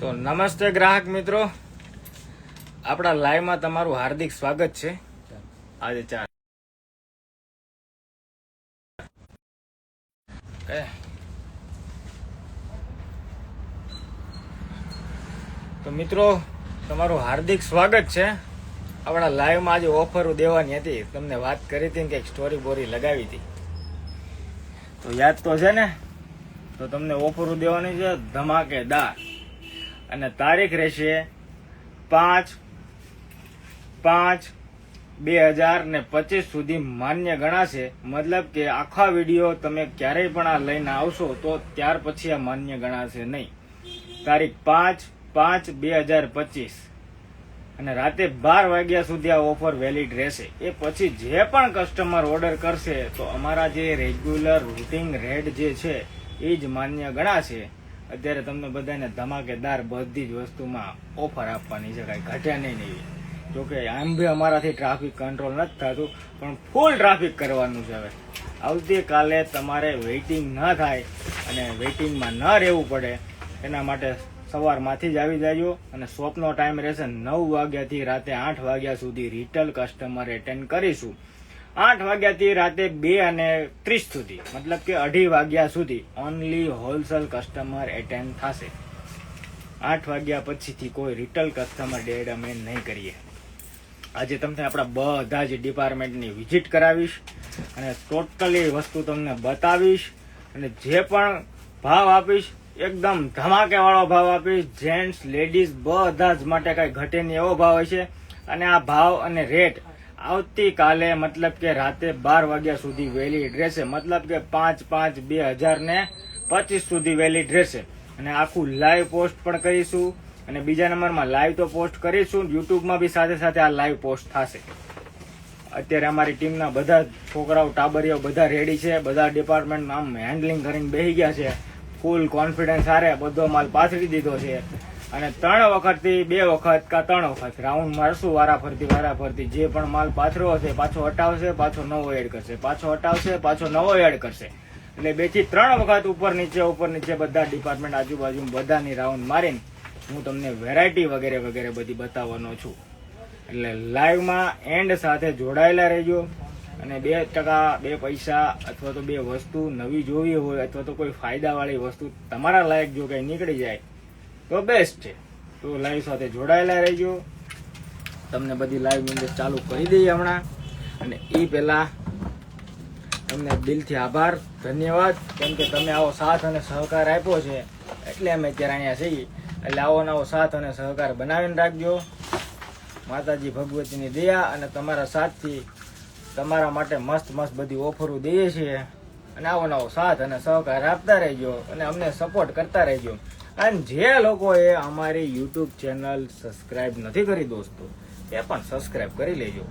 તો નમસ્તે ગ્રાહક મિત્રો, આપણા લાઈવમાં તમારું હાર્દિક સ્વાગત છે. આજે ચાર તો મિત્રો તમારું હાર્દિક સ્વાગત છે. આપણા લાઈવમાં આજે ઓફરો દેવાની હતી, તમને વાત કરી હતી કે સ્ટોરી બોરી લગાવી હતી, તો યાદ તો છે ને? તો તમને ઓફરો દેવાની છે ધમાકેદાર, અને તારીખ રહેશે 5/5/2025 સુધી માન્ય ગણાશે. મતલબ કે આખા વિડીયો તમે ક્યારેય પણ આ લઈને આવશો તો ત્યાર પછી આ માન્ય ગણાશે નહીં. તારીખ 5/5/2025 અને રાતે 12 વાગ્યા સુધી આ ઓફર વેલિડ રહેશે. એ પછી જે પણ કસ્ટમર ઓર્ડર કરશે તો અમારા જે રેગ્યુલર રૂટિંગ રેટ જે છે એ જ માન્ય ગણાશે. અત્યારે તમને બધાને ધમાકેદાર બધી જ વસ્તુમાં ઓફર આપવાની છે, કાંઈ ઘટ્યા નહીં. જોકે આમ બી અમારાથી ટ્રાફિક કંટ્રોલ નથી થતું, પણ ફૂલ ટ્રાફિક કરવાનું છે. હવે આવતીકાલે તમારે વેઇટિંગ ન થાય અને વેઇટિંગમાં ન રહેવું પડે એના માટે સવારમાંથી જ આવી જાજો. અને શોપનો ટાઈમ રહેશે 9 વાગ્યાથી રાતે 8 વાગ્યા સુધી રિટેલ કસ્ટમર એટેન્ડ કરીશું. 8 વાગ્યાથી રાતે 2:30 સુધી, મતલબ કે 2:30 વાગ્યા સુધી ઓનલી હોલસેલ કસ્ટમર એટેન્ડ થશે. 8 વાગ્યા પછીથી કોઈ રિટેલ કસ્ટમર ડેડ અમે નહીં કરીએ. આજે તમને આપણા બધા જ ડિપાર્ટમેન્ટની વિઝિટ કરાવીશ અને ટોટલી વસ્તુ તમને બતાવીશ, અને જે પણ ભાવ આપીશ એકદમ ધમાકેવાળો ભાવ આપીશ. જેન્ટ્સ લેડીઝ બધા જ માટે કાંઈ ઘટે નહીં એવો ભાવ હશે. અને આ ભાવ અને રેટ આવતીકાલે મતલબ કે રાતે 12 વાગ્યા સુધી વેલિડ રહેશે. મતલબ કે 5/5/2025 સુધી વેલિડ રહેશે. અને આખું લાઈવ પોસ્ટ પણ કરીશું, અને બીજા નંબરમાં લાઈવ તો પોસ્ટ કરીશું, યુટ્યુબમાં બી સાથે સાથે આ લાઈવ પોસ્ટ થશે. અત્યારે અમારી ટીમના બધા છોકરાઓ ટાબરિયાઓ બધા રેડી છે. બધા ડિપાર્ટમેન્ટ આમ હેન્ડલિંગ કરીને બેસી ગયા છે. ફૂલ કોન્ફિડન્સ હારે બધો માલ પાથરી દીધો છે. અને 3 વખતથી 2 વખત કા 3 વખત રાઉન્ડ મારશું વારાફરતી. જે પણ માલ પાથરો હશે પાછો હટાવશે, પાછો નવો એડ કરશે, પાછો હટાવશે, પાછો નવો એડ કરશે. એટલે 2 થી 3 વખત ઉપર નીચે બધા ડિપાર્ટમેન્ટ આજુબાજુ બધાની રાઉન્ડ મારીને હું તમને વેરાયટી વગેરે બધી બતાવવાનો છું. એટલે લાઈવમાં એન્ડ સાથે જોડાયેલા રહેજો. અને 2% 2 પૈસા અથવા તો 2 વસ્તુ નવી જોવી હોય અથવા તો કોઈ ફાયદાવાળી વસ્તુ તમારા લાયક જો કંઈ નીકળી જાય તો બેસ્ટ છે. તો લાઈવ સાથે જોડાયેલા રહેજો. તમને બધી લાઈવ અંદર ચાલુ કરી દઈએ હમણાં. અને એ પહેલા તમને દિલથી આભાર, ધન્યવાદ, કેમ કે તમે આવો સાથ અને સહકાર આપ્યો છે એટલે અમે અત્યારે અહીંયા છીએ. એટલે આવો નવો સાથ અને સહકાર બનાવીને રાખજો. માતાજી ભગવતીની દયા અને તમારા સાથથી તમારા માટે મસ્ત બધી ઓફરો દઈએ છીએ. અને આવો નવો સાથ અને સહકાર આપતા રહેજો અને અમને સપોર્ટ કરતા રહેજો. અને જે લોકોએ અમારી યુટ્યુબ ચેનલ સબસ્ક્રાઈબ નથી કરી દોસ્તો, એ પણ સબસ્ક્રાઈબ કરી લેજો,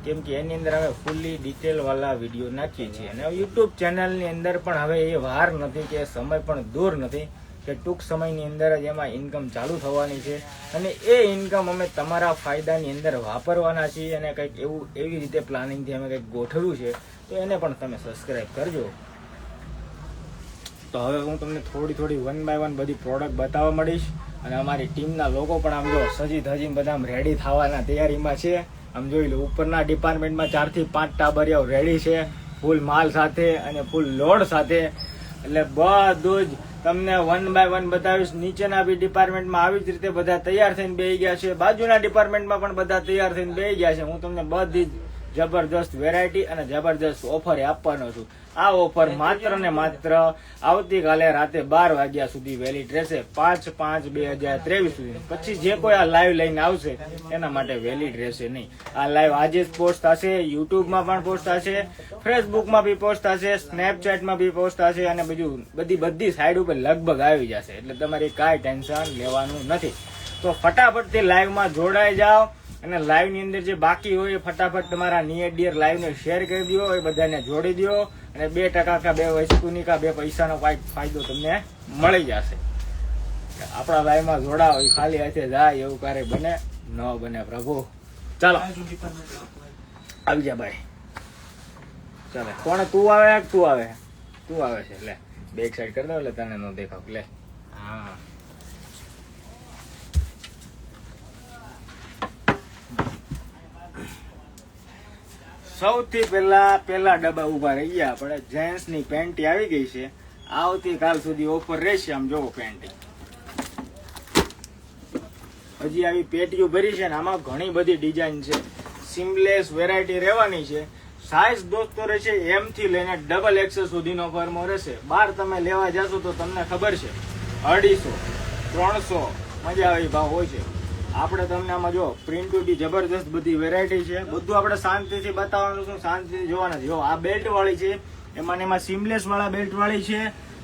કેમ કે એની અંદર અમે ફૂલ્લી ડિટેલવાળા વિડીયો નાખીએ છીએ. અને યુટ્યુબ ચેનલની અંદર પણ હવે એ વાર નથી કે સમય પણ દૂર નથી કે ટૂંક સમયની અંદર જ એમાં ઇન્કમ ચાલુ થવાની છે. અને એ ઇન્કમ અમે તમારા ફાયદાની અંદર વાપરવાના છીએ. અને કંઈક એવી રીતે પ્લાનિંગથી અમે કંઈક ગોઠવ્યું છે, તો એને પણ તમે સબસ્ક્રાઈબ કરજો. તો હવે હું તમને થોડી 1 by 1 બધી પ્રોડક્ટ બતાવવા મળીશ. અને અમારી ટીમના લોકો પણ આમ જો સજી ધજીને બધા આમ રેડી થવાના તૈયારીમાં છે. આમ જોઈ લો, ઉપરના ડિપાર્ટમેન્ટમાં 4 થી 5 ટાબરિયાઓ રેડી છે, ફૂલ માલ સાથે અને ફૂલ લોડ સાથે. એટલે બધું જ તમને 1 by 1 બતાવીશ. નીચેના બી ડિપાર્ટમેન્ટમાં આવી જ રીતે બધા તૈયાર થઈને બેસી ગયા છે. બાજુના ડિપાર્ટમેન્ટમાં પણ બધા તૈયાર થઈને બેસી ગયા છે. હું તમને બધી જ જબરદસ્ત વેરાયટી અને જબરદસ્ત ઓફર આપવાનો છું. આ ઓફર માત્ર ને માત્ર આવતીકાલે રાતે 12 વાગ્યા સુધી વેલિડ રહેશે, 5/5/2023 સુધી. પછી જે કોઈ આ લાઈવ લઈને આવશે એના માટે વેલિડ રહેશે નહીં. આ લાઈવ આજે જ પોસ્ટ થશે, યુટ્યુબમાં પણ પોસ્ટ થશે, ફેસબુકમાં બી પોસ્ટ થશે, સ્નેપચેટમાં બી પોસ્ટ થશે, અને બધી સાઈડ ઉપર લગભગ આવી જશે. એટલે તમારે કાંઈ ટેન્શન લેવાનું નથી. તો ફટાફટથી લાઈવમાં જોડાઈ જાઓ. અને લાઈવની અંદર જે બાકી હોય એ ફટાફટ તમારા નિયર ડિયર લાઈવને શેર કરી દો, એ બધાને જોડી દો. અને 2% કા 2 વસ્તુની કા 2 પૈસાનો ફાયદો તમને મળી જશે. આપણા લાઈવમાં જોડાઓ, એ ખાલી હાથે જાય એવું ક્યારે બને ન બને પ્રભુ. ચાલો આવી જા ભાઈ. ચાલે કોણ તું આવે છે? લે બેક સાઈડ કરી દો એટલે તને ન દેખાવ. લે હા સૌથી પહેલા ડબ્બા ઉભા રહી ગયા આપણે. જેન્ટ્સ ની પેન્ટી આવી ગઈ છે. આવતીકાલ સુધી ઓફર રહેશે. આમ જોવો પેન્ટી હજી આવી પેટીઓ ભરી છે ને આમાં ઘણી બધી ડિઝાઇન છે. સીમલેસ વેરાયટી રહેવાની છે. સાઈઝ દોસ્તો રહેશે એમ થી લઈને ડબલ એક્સેલ સુધીનો ફર્મો રહેશે. બહાર તમે લેવા જશો તો તમને ખબર છે 250, 300 મજા આવી ભાવ હોય છે. આપણે તમને આમાં જો પ્રિન્ટુટી જબરદસ્ત બધી વેરાયટી છે. બધું આપણે શાંતિથી બતાવવાનું છે, શાંતિથી જોવાના છે. જો આ બેલ્ટ વાળી છે, એમાં સીમલેસ વાળા બેલ્ટ વાળી છે,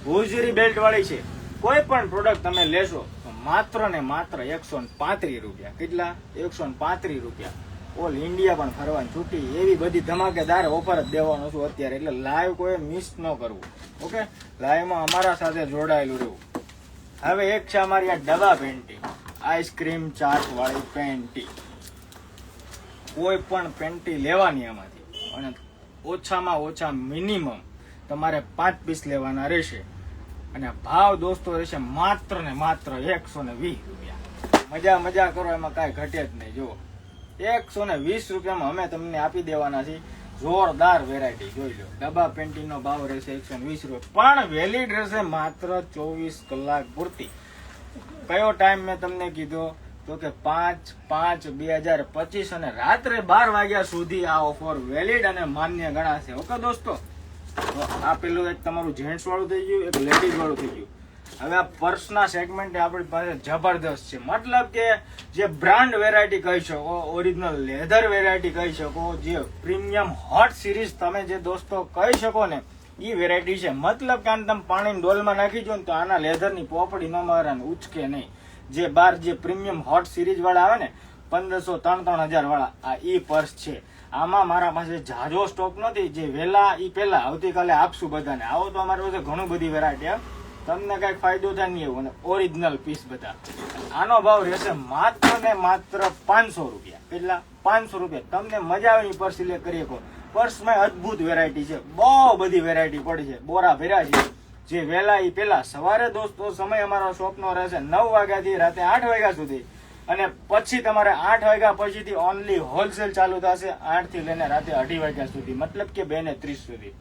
હોઝરી બેલ્ટ વાળી છે. કોઈ પણ પ્રોડક્ટ તમે લેશો તો માત્ર ને માત્ર 135 રૂપિયા. કેટલા? 135 રૂપિયા. ઓલ ઇન્ડિયા પણ ફરવાની છૂટી. એવી બધી ધમાકેદાર ઓફર જ દેવાનો છું અત્યારે. એટલે લાઈવ કોઈ મિસ ન કરવું. ઓકે, લાઈવમાં અમારા સાથે જોડાયેલું રહેવું. હવે એક છે અમારી આ ડબ્બા પેન્ટી, આઈસ્ક્રીમ ચાટ વાળી પેન્ટી. કોઈ પણ પેન્ટી લેવાની એમાંથી અને ઓછામાં ઓછા મિનિમમ તમારે 5 પીસ લેવાના રહેશે. અને ભાવ દોસ્તો રહેશે માત્ર ને માત્ર 120 રૂપિયા. મજા કરો, એમાં કાંઈ ઘટે જ નહીં. જો 120 રૂપિયામાં અમે તમને આપી દેવાના છીએ. જોરદાર વેરાયટી જોઈ લો. ડબ્બા પેન્ટી નો ભાવ રહેશે 120 રૂપિયા, પણ વેલિડ રહેશે માત્ર 24 કલાક પૂરતી. કયો ટાઈમ મેં તમને કીધો તો કે 5/5/2025 અને રાત્રે 12 વાગ્યા સુધી આ ઓફર વેલિડ અને માન્ય ગણાશે. ઓકે દોસ્તો, તો આ પેલું એક તમારું જેન્ટ્સ વાળું થઈ ગયું, એક લેડીઝ વાળું થઈ ગયું. હવે આ પર્સના સેગમેન્ટ આપણી પાસે જબરદસ્ત છે. મતલબ કે જે બ્રાન્ડ વેરાયટી કહી શકો, ઓરિજિનલ લેધર વેરાયટી કહી શકો, જે પ્રીમિયમ હોટ સિરીઝ તમે જે દોસ્તો કહી શકો ને, એ વેરાયટી છે. મતલબ કે આને તમે પાણીની ડોલમાં નાખી દો ને તો આના લેધરની પોપડી ન મારે ને ઉચકે નહીં. જે બાર જે પ્રીમિયમ હોટ સિરીઝ વાળા આવે ને 1500, 3-3000 વાળા, આ ઈ પર્સ છે. આમાં મારા પાસે જાજો સ્ટોક નથી. જે વેલા ઈ પેલા આવતીકાલે આપશું બધાને. આવો તો અમારી પાસે ઘણું બધી વેરાયટી. તમને કઈક ફાયદો થાય નહીં એવું. અને ઓરિજિનલ પીસ બધા. આનો ભાવ રહેશે માત્ર ને માત્ર 500 રૂપિયા. કેટલા? 500 રૂપિયા. તમને મજા આવે પર્સ સિલેક્ટ કરી શકો. પર્સમાં અદભુત વેરાયટી છે. બહુ બધી વેરાયટી પડી છે. બોરા ભેરા છે. જે વેલા ઈ પેલા સવારે દોસ્તો સમય અમારા શોપનો રહેશે 9 વાગ્યાથી રાતે 8 વાગ્યા સુધી. અને પછી તમારે 8 વાગ્યા પછીથી ઓનલી હોલસેલ ચાલુ થશે 8 થી લઈને રાતે 2:30 વાગ્યા સુધી. મતલબ કે 2:30 સુધી.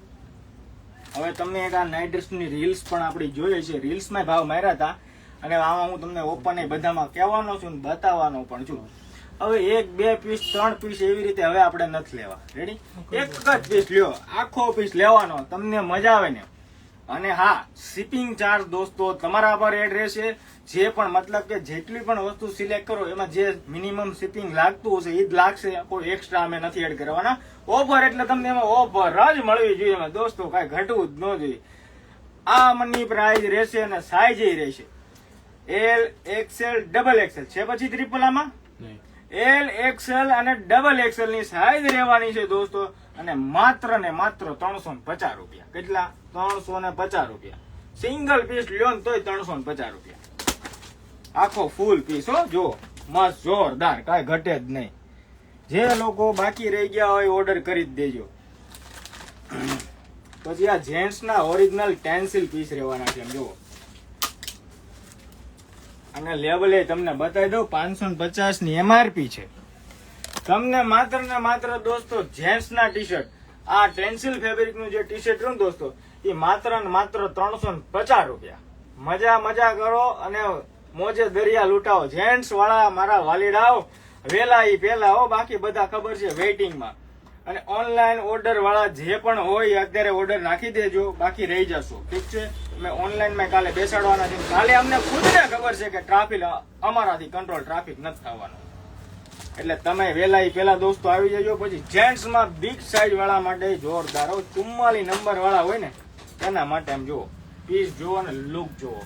હવે તમને એક આ નાઇટ ડ્રેસની રીલ્સ પણ આપણી જોઈએ છે. રીલ્સમાં ભાવ માર્યા હતા અને આમાં હું તમને ઓપન બધામાં કહેવાનો છું, બતાવવાનો પણ છું. હવે 1, 2 પીસ, 3 પીસ એવી રીતે હવે આપણે નથી લેવા. રેડી? એક જ પીસ લ્યો, આખો પીસ લેવાનો. તમને મજા આવે ને. અને હા, શિપિંગ ચાર્જ દોસ્તો તમારા પર એડ રહેશે. જે પણ મતલબ કે જેટલી પણ વસ્તુ સિલેક્ટ કરો એમાં જે મિનિમમ શિપિંગ લાગતું હશે એ જ લાગશે. કોઈ એક્સ્ટ્રા અમે નથી એડ કરવાના. ઓફર એટલે તમને એમાં ઓફર જ મળવી જોઈએ. એમાં દોસ્તો કાંઈ ઘટવું જ ન જોઈએ. આ મની પ્રાઇસ રહેશે અને સાઈઝ રહેશે L, XL, ડબલ XL છે. પછી ટ્રિપલ આમાં L, XL અને ડબલ XL ની સાઈઝ રહેવાની છે દોસ્તો. અને માત્ર ને માત્ર 350 રૂપિયા. કેટલા? 350 રૂપિયા. સિંગલ પીસ લ્યો ને તોય 350 રૂપિયા. આખો ફૂલ પીસ હો. જો મસ્ત જોરદાર, કાંઈ ઘટે જ નહીં. જે લોકો બાકી રહી ગયા હોય ઓર્ડર કરી જ દેજો. પછી આ જેન્ટ્સ ના ઓરિજિનલ ટેન્સિલ પીસ રહેવાના છે. જુઓ, અને લેવલે તમને બતાવી દઉં 550 ની MRP છે. તમને માત્ર ને માત્ર દોસ્તો જેન્ટ્સ ના ટી શર્ટ, આ ટેન્સિલ ફેબ્રિક નું જે ટી શર્ટ રહ્યું દોસ્તો, એ માત્ર ને માત્ર 350 રૂપિયા. મજા કરો અને મોજે દરિયા લૂંટાવો. જેન્ટ્સ વાળા મારા વાલીડાઓ વેલા ઈ પેલા હો. બાકી બધા ખબર છે વેઇટિંગમાં. અને ઓનલાઈન ઓર્ડર વાળા જે પણ હોય અત્યારે ઓર્ડર નાખી દેજો, બાકી રહી જશો. ઠીક છે? અમે ઓનલાઈન માં કાલે બેસાડવાના છે. કાલે અમને ખુદને ખબર છે કે ટ્રાફિક અમારાથી કંટ્રોલ ટ્રાફિક નથી થવાનો. એટલે તમે વેલા ઈ પેલા દોસ્તો આવી જજો. પછી જેન્ટ્સ માં બિગ સાઈઝ વાળા માટે જોરદાર 44 નંબર વાળા હોય ને એના માટે આમ જુઓ, પીસ જુઓ અને લુક જુઓ,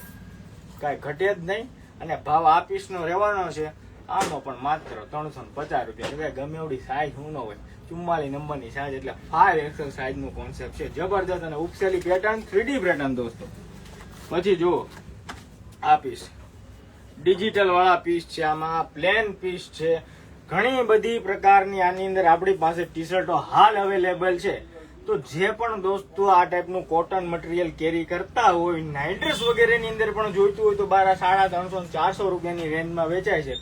કાંઈ ઘટે જ નહીં. અને ભાવ આ પીસ નો રહેવાનો છે. આનો પણ માત્ર 350 રૂપિયા. ગમે એવડી સાઈઝ હું ન હોય, 44 નંબરની સાઈઝ એટલે 5XL સાઈઝ નું કોન્સેપ્ટ છે. જબરદસ્ત અને ઉપસેલી પેટર્ન, 3D પેટર્ન દોસ્તો. પછી જુઓ આ પીસ ડિજિટલ વાળા પીસ છે. આમાં પ્લેન પીસ છે. ઘણી બધી પ્રકારની આની અંદર આપણી પાસે ટી શર્ટો હાલ અવેલેબલ છે. તો જે પણ દોસ્તો આ ટાઈપનું કોટન મટીરિયલ કેરી કરતા હોય, નાઇટ ડ્રેસ વગેરેની અંદર પણ જોઈતું હોય તો 350-400 રૂપિયાની રેન્જમાં વેચાય છે.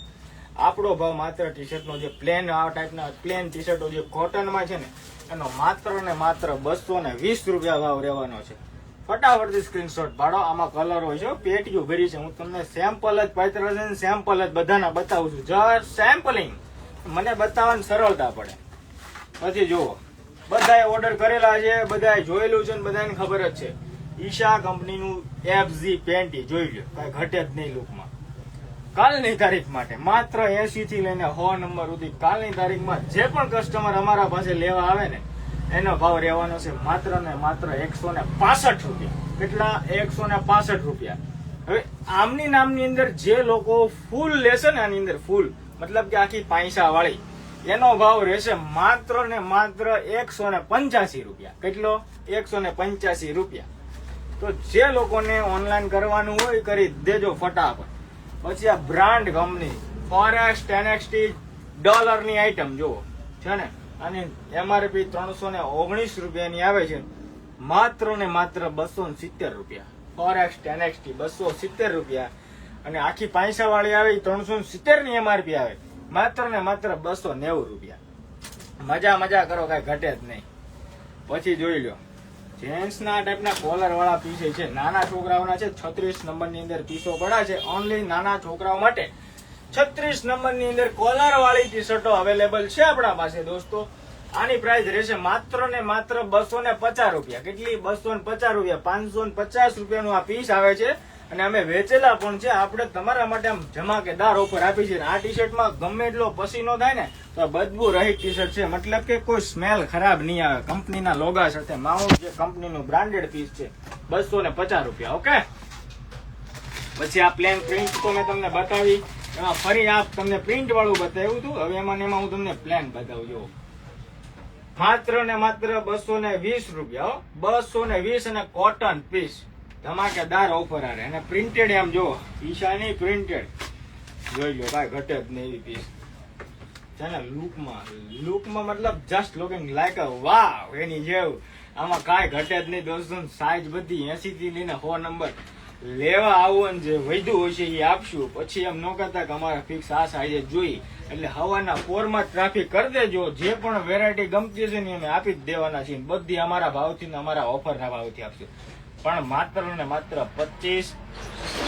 આપણો ભાવ માત્ર ટી શર્ટનો જે પ્લેન આ ટાઈપના પ્લેન ટી શર્ટો જે કોટનમાં છે ને એનો માત્ર ને માત્ર 220 રૂપિયા ભાવ રહેવાનો છે. ફટાફટથી સ્ક્રીનશોટ પાડો. આમાં કલર હોય છે, પેટીઓ ભરી છે. હું તમને સેમ્પલ જ પાત્ર છે, સેમ્પલ જ બધાના બતાવું છું. જસ્ટ સેમ્પલિંગ, મને બતાવવાની સરળતા પડે. પછી જુઓ, બધાએ ઓર્ડર કરેલા છે, બધાએ જોયેલું છે, બધાને ખબર જ છે. ઈશા કંપનીનું FZ પેન્ટી જોઈ લો, કઈ ઘટે જ નહીં લુકમાં. કાલની તારીખ માટે માત્ર 80 થી લઈને 100 નંબર સુધી કાલની તારીખમાં જે પણ કસ્ટમર અમારા પાસે લેવા આવે ને એનો ભાવ રહેવાનો છે માત્ર ને માત્ર 165 રૂપિયા. કેટલા? 165 રૂપિયા. હવે આમની નામની અંદર જે લોકો ફૂલ લેશે ને, આની અંદર ફૂલ મતલબ કે આખી પૈસા વાળી, એનો ભાવ રહેશે માત્ર ને માત્ર 185 રૂપિયા. કેટલો? 185 રૂપિયા. તો જે લોકોને ઓનલાઈન કરવાનું હોય કરી દેજો ફટાફટ. પછી આ બ્રાન્ડ કંપની ફોરેસ્ટ NXT ડોલરની આઈટમ જુઓ છે ને, આની MRP 319 રૂપિયાની આવે છે. માત્ર ને માત્ર 270 રૂપિયા. ફોરેસ્ટ NXT 270 રૂપિયા. અને આખી પૈસા વાળી આવે 370 ની MRP આવે. માત્ર ને માત્ર 290 રૂપિયા. મજા કરો, કઈ ઘટે જ નહીં. પછી જોઈ લો, જેન્ટ્સ ના ટાઈપના કોલર વાળા પીસ છે, નાના છોકરાઓના છે. 36 નંબરની અંદર પીસો પડ્યા છે. ઓનલી નાના છોકરાઓ માટે 36 નંબરની અંદર કોલર વાળી ટી શર્ટો અવેલેબલ છે આપણા પાસે દોસ્તો. આની પ્રાઇસ રહેશે માત્ર ને માત્ર 250 રૂપિયા. કેટલી? 250 રૂપિયા. 550 રૂપિયાનું આ પીસ આવે છે. અને અમે વેચેલા પણ છે. આપણે તમારા માટે આમ ધમાકેદાર ઓફર આપી છે. આ ટી શર્ટમાં ગમે એટલો પસીનો થાય ને તો બદબુ રહિત ટી શર્ટ છે, મતલબ કે કોઈ સ્મેલ ખરાબ નહીં આવે. કંપનીના લોગા સાથે માઉન્ટ જે કંપનીનું બ્રાન્ડેડ પીસ છે, 250 રૂપિયા. ઓકે. પછી આ પ્લેન પ્રિન્ટ તો મેં તમને બતાવી, એમાં ફરી આ તમને પ્રિન્ટ વાળું બતાવ્યું હતું. હવે એમાં હું તમને પ્લેન બતાવું. જો માત્ર ને માત્ર 220 રૂપિયા. 220 અને કોટન પીસ ધમાકેદાર ઓફર આવે. અને પ્રિન્ટેડ એમ જો ઈશાની પ્રિન્ટેડ જોઈ લો, કાંઈ ઘટે જ નહીં એવી પીસ છે ને. લુકમાં મતલબ જસ્ટ લુકિંગ લાઈક અ વાવ એની જેવું. આમાં કાંઈ ઘટે જ નહીં દોસ્તો. સાઈઝ બધી 80 થી લઈને 100 નંબર લેવા આવું જે વધ્યું હશે એ આપશું. પછી એમ ન કરતા કે અમારે ફિક્સ આ સાઈઝ જોઈ, એટલે હવાના પોરમાં ટ્રાફિક કરી દેજો. જે પણ વેરાયટી ગમતી છે ને અમે આપી જ દેવાના છીએ. બધી અમારા ભાવથી ને અમારા ઓફરના ભાવથી આપશું. પણ માત્ર ને માત્ર 25,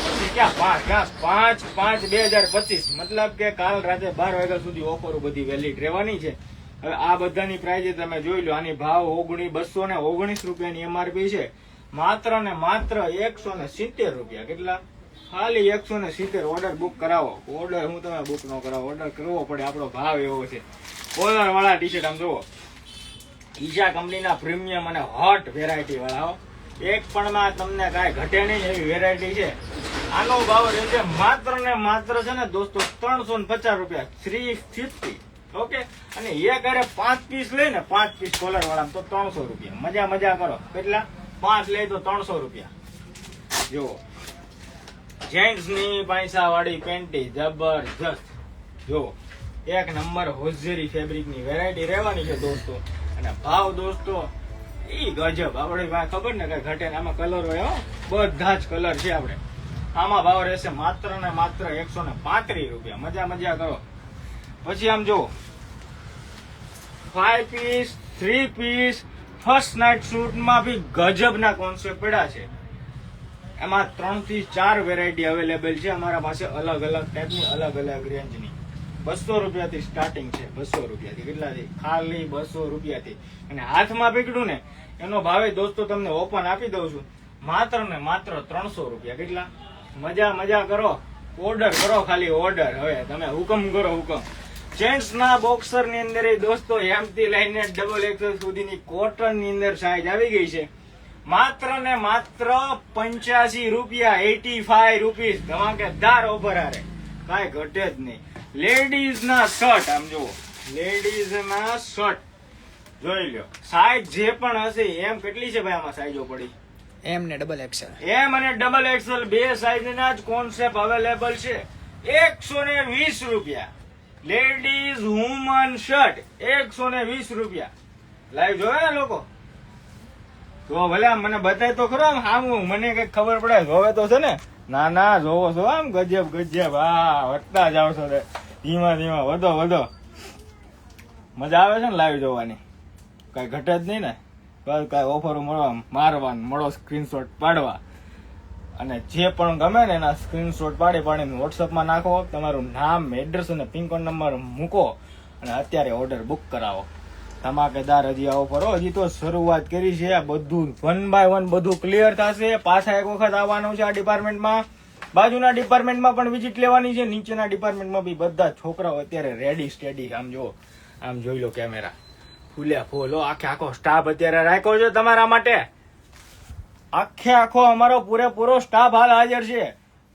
પછી ક્યાં 5/5/2025, મતલબ કે કાલ રાતે 12 વાગ્યા સુધી ઓફરો બધી વેલિડ રહેવાની છે. હવે આ બધાની પ્રાઇસ તમે જોઈ લો. આની ભાવ 219 રૂપિયાની MRP છે. માત્ર ને માત્ર 170 રૂપિયા. કેટલા? ખાલી 170. ઓર્ડર બુક કરાવો. ઓર્ડર હું તમે બુક ન કરાવો, ઓર્ડર કરવો પડે. આપણો ભાવ એવો છે. કોલર વાળા ટી શર્ટ આમ જુઓ, ઈશા કંપનીના પ્રીમિયમ અને હોટ વેરાયટી વાળા. એક પણ માં તમને કાંઈ ઘટે નહીં એવી વેરાયટી છે. આનો ભાવ રહેશે માત્ર ને માત્ર છે ને દોસ્તો 350 રૂપિયા. 350. ઓકે. અને એક અરે 5 પીસ લઈ ને, 5 પીસ કોલર વાળા તો 300 રૂપિયા. મજા કરો. કેટલા? 5 લઈ તો 300 રૂપિયા. જુઓ, જેન્ટ્સ ની પૈસા વાળી પેન્ટી જબરજસ્ત. જો એક નંબર હોઝેરી ફેબ્રિક ની વેરાયટી રહેવાની છે દોસ્તો. અને ભાવ દોસ્તો ઈ ગજબ. આપણે ખબર ને કઈ ઘટે ને. આમાં કલર હોય, બધા જ કલર છે. આપણે આમાં ભાવ રહેશે માત્ર ને માત્ર 135 રૂપિયા. મજા કરો. પછી આમ જો 5 પીસ 3 પીસ ફર્સ્ટ નાઇટ શૂટમાં બી ગજબના કોન્સેપ્ટ પડ્યા છે. એમાં 3 થી 4 વેરાયટી અવેલેબલ છે અમારા પાસે. અલગ ટાઈપની, અલગ રેન્જની. 200 રૂપિયાથી સ્ટાર્ટિંગ છે. 200 રૂપિયાથી. કેટલાથી? ખાલી 200 રૂપિયાથી. અને હાથમાં પકડ્યું ને એનો ભાવે દોસ્તો તમને ઓપન આપી દઉં છું. માત્ર ને માત્ર 300 રૂપિયા. કેટલા? મજા કરો. ઓર્ડર કરો, ખાલી ઓર્ડર. હવે તમે હુકમ કરો, હુકમ. જેન્ટ્સ ના બોક્સર ની અંદર દોસ્તો M થી લઈને XXL સુધીની કોટન ની અંદર સાઈઝ આવી ગઈ છે. માત્ર ને માત્ર 85 રૂપિયા. 85 રૂપીસ. ધમાકેદાર ઓફર આરે, કાંઈ ઘટે જ નહીં. લેડીઝ ના શર્ટ આમ જુઓ, લેડીઝ ના શર્ટ જોઈ લો. સાઈઝ જે પણ હશે એમ કેટલી છે ભાઈ? આમાં સાઈઝો પડી M ને XXL. M અને XXL બે સાઈઝ ના જ કોન્સેપ્ટ અવેલેબલ છે. 120 રૂપિયા. લેડીઝ વુમન શર્ટ 120 રૂપિયા. લાઈવ જોયા ને લોકો? તો ભલે મને બતાય તો ખરો. આમ મને કઈક ખબર પડે. જોવે તો છે ને. ના જોવો છો આમ ગજબ. હા, વધતા જાવ છો ધીમા વધો. મજા આવે છે ને લાઈવ જોવાની. કઈ ઘટે જ નહીં ને. બસ કઈ ઓફરો મળવા મારવાનું, મળો સ્ક્રીનશોટ પાડવા, અને જે પણ ગમે ને એના સ્ક્રીનશોટ પાડીને વોટ્સઅપમાં નાખો, તમારું નામ, એડ્રેસ અને પિનકોડ નંબર મૂકો અને અત્યારે ઓર્ડર બુક કરાવો. ધમાકેદાર હજી આ ઓફર, હજી તો શરૂઆત કરી છે. આ બધું 1 by 1 બધું ક્લિયર થશે. પાછા એક વખત આવવાનું છે આ ડિપાર્ટમેન્ટમાં. બાજુના ડિપાર્ટમેન્ટમાં પણ વિઝિટ લેવાની છે. નીચેના ડિપાર્ટમેન્ટમાં બી બધા છોકરાઓ અત્યારે રેડી સ્ટેડી. આમ જો, આમ જોઈ લો કેમેરા ફૂલ્યા ફૂલ. આખો સ્ટાફ અત્યારે રાખ્યો છે તમારા માટે. આખો અમારો પૂરેપૂરો સ્ટાફ હાલ હાજર છે.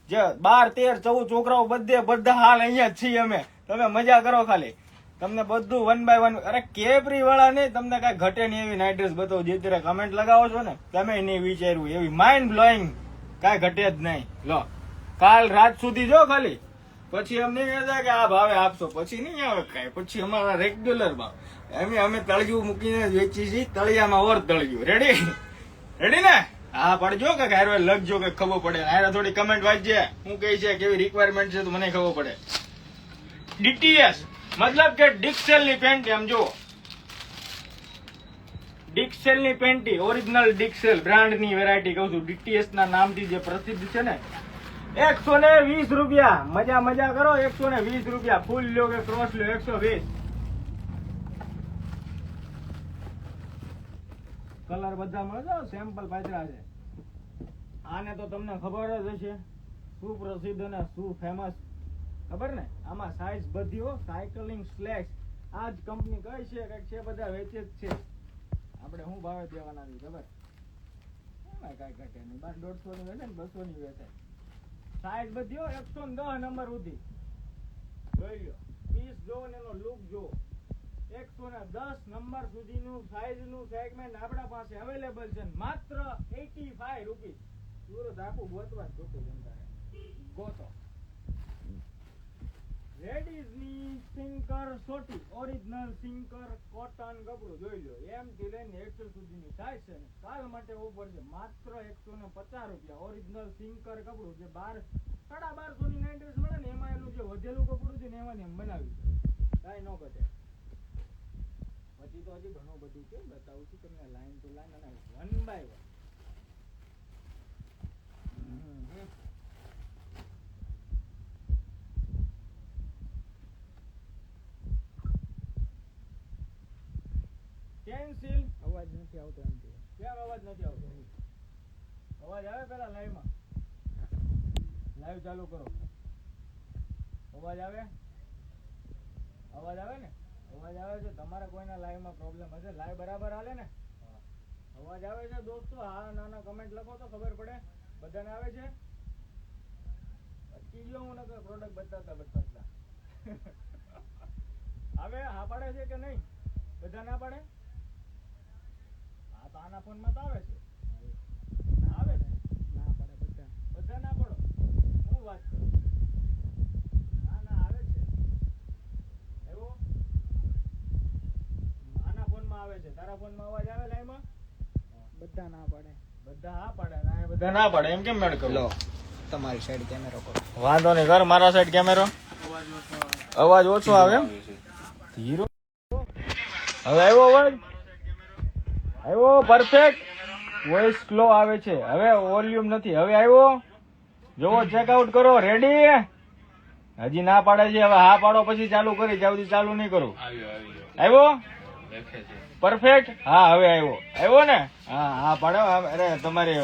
જે 12, 13, 14 છોકરાઓ બધા હાલ અહીંયા જ છીએ અમે. તમે મજા કરો ખાલી. તમને બધું 1 by 1. અરે કેપરી વાળા નહીં, તમને કઈ ઘટે નહીં એવી નાઇટ ડ્રેસ બતાવો. જે ત્યારે કમેન્ટ લગાવો છો ને, તમે નહીં વિચાર્યું એવી માઇન્ડ બ્લોઈંગ, કઈ ઘટે જ નહીં. લો કાલ રાત સુધી જો ખાલી, પછી અમને કહેતા કે આ ભાવે આપશો, પછી નહીં આવે કઈ. પછી અમારા રેગ્યુલર ભાવ અમે તળિયું મૂકીને વેચી છીએ. તળિયામાં ઓર તળિયું. રેડી ને? હા પડજો કે હારે લખજો કે ખબર પડે. હારે થોડી કમેન્ટ વાંચજે, હું કહી છે કેવી રિક્વાયરમેન્ટ છે તો મને ખબર પડે. ડીટીએસ મતલબ કે ડિક્સેલ ની પેન્ટ. એમ જો ડિક્સેલ ની પેન્ટી, ઓરિજિનલ ડિક્સેલ બ્રાન્ડ ની વેરાયટી કહું છું. ડીટીએસ ના નામથી જે પ્રસિદ્ધ છે ને. 120 રૂપિયા. મજા કરો. 120 રૂપિયા. ફૂલ લ્યો કે ક્રોસ લ્યો 120. કલર બધા મળે, સેમ્પલ પાછળ છે. આને તો તમને ખબર જ હશે શું પ્રસિદ્ધ અને શું ફેમસ, ખબર ને? આમાં સાઈઝ બધી હો. સાયકલિંગ સ્લેક્સ આ જ કંપની કઈ છે કઈક છે, બધા વેચે જ છે. આપણે શું ભાવે દેવાના છે ખબર? એમાં કઈ ઘટે નહીં. 150 ની વેચે ને 200 ની વેચે. સાઈઝ બધી હો. 110 નંબર સુધી જોઈ લો. પીસ જો ને એનો લુક જો. 110 નંબર સુધીનું સાઈઝનું સેગમેન્ટ આપણા પાસે અવેલેબલ છે. માત્ર 85 રૂપીસ. સુરત આખું ગોતવા જોતું જનતા ગોતો. લેડીઝ ની સિંકર સોટી, ઓરિજિનલ સિંકર કોટન કપડું જોઈ લો. એમ થી લઈને XL સુધીની સાઈઝ છે. કાલ માટે ઓફર છે માત્ર 150 રૂપિયા. ઓરિજિનલ સિંકર કપડું જે 1250 ની નાઇટ ડ્રેસ મળે ને, એમાં એનું જે વધેલું કપડું છે ને એમાં એમ બનાવ્યું છે. કાંઈ ન ઘટે. પછી તો હજી ઘણું બધું છે, બતાવું છું તમને લાઈન ટુ લાઈન અને 1 by 1. પેન્સિલ અવાજ નથી આવતો. એમ કેમ અવાજ નથી આવતો? અવાજ આવે પેલા લાઈવ માં? લાઈવ ચાલુ કરો. અવાજ આવે? અવાજ આવે ને? અવાજ આવે છે. તમારે કોઈના લાઈવ માં પ્રોબ્લેમ હશે? લાઈવ બરાબર હાલે ને? અવાજ આવે છે દોસ્તો? હા નાના કમેન્ટ લખો તો ખબર પડે. બધાને આવે છે? અટકી ગયો હું નકર પ્રોડક્ટ બતાવતા આવે. હા પાડે છે કે નહીં? બધા ના પાડે? હા તો આના ફોન માં તો આવે છે. આવે ને? ના પાડે બધા ના પાડો. હું વાત કરું? ના આવે છે. એવો આના ફોન માં આવે છે. તારા ફોન માં અવાજ આવે લાઈવ માં? બધા ના પાડે. બધા હા પાડે. બધા ના પાડે. એમ કેમ મેળ કરો? લો તમારી સાઈડ કેમેરો કરો. વાંધો નહીં, કર મારા સાઈડ કેમેરો. અવાજ ઓછો આવે એમ? હીરો હવે આવ્યો અવાજ? આવ્યો પરફેક્ટ. વોઇસ સ્લો આવે છે. હવે વોલ્યુમ નથી. હવે આવ્યો? જોવો, ચેકઆઉટ કરો. રેડી? હજી ના પાડે છે. હવે હા પાડો પછી ચાલુ કરી. જ્યાં સુધી ચાલુ નહીં કરું. આવ્યો પરફેક્ટ? હા હવે આવ્યો ને? હા હા પાડો. અરે તમારી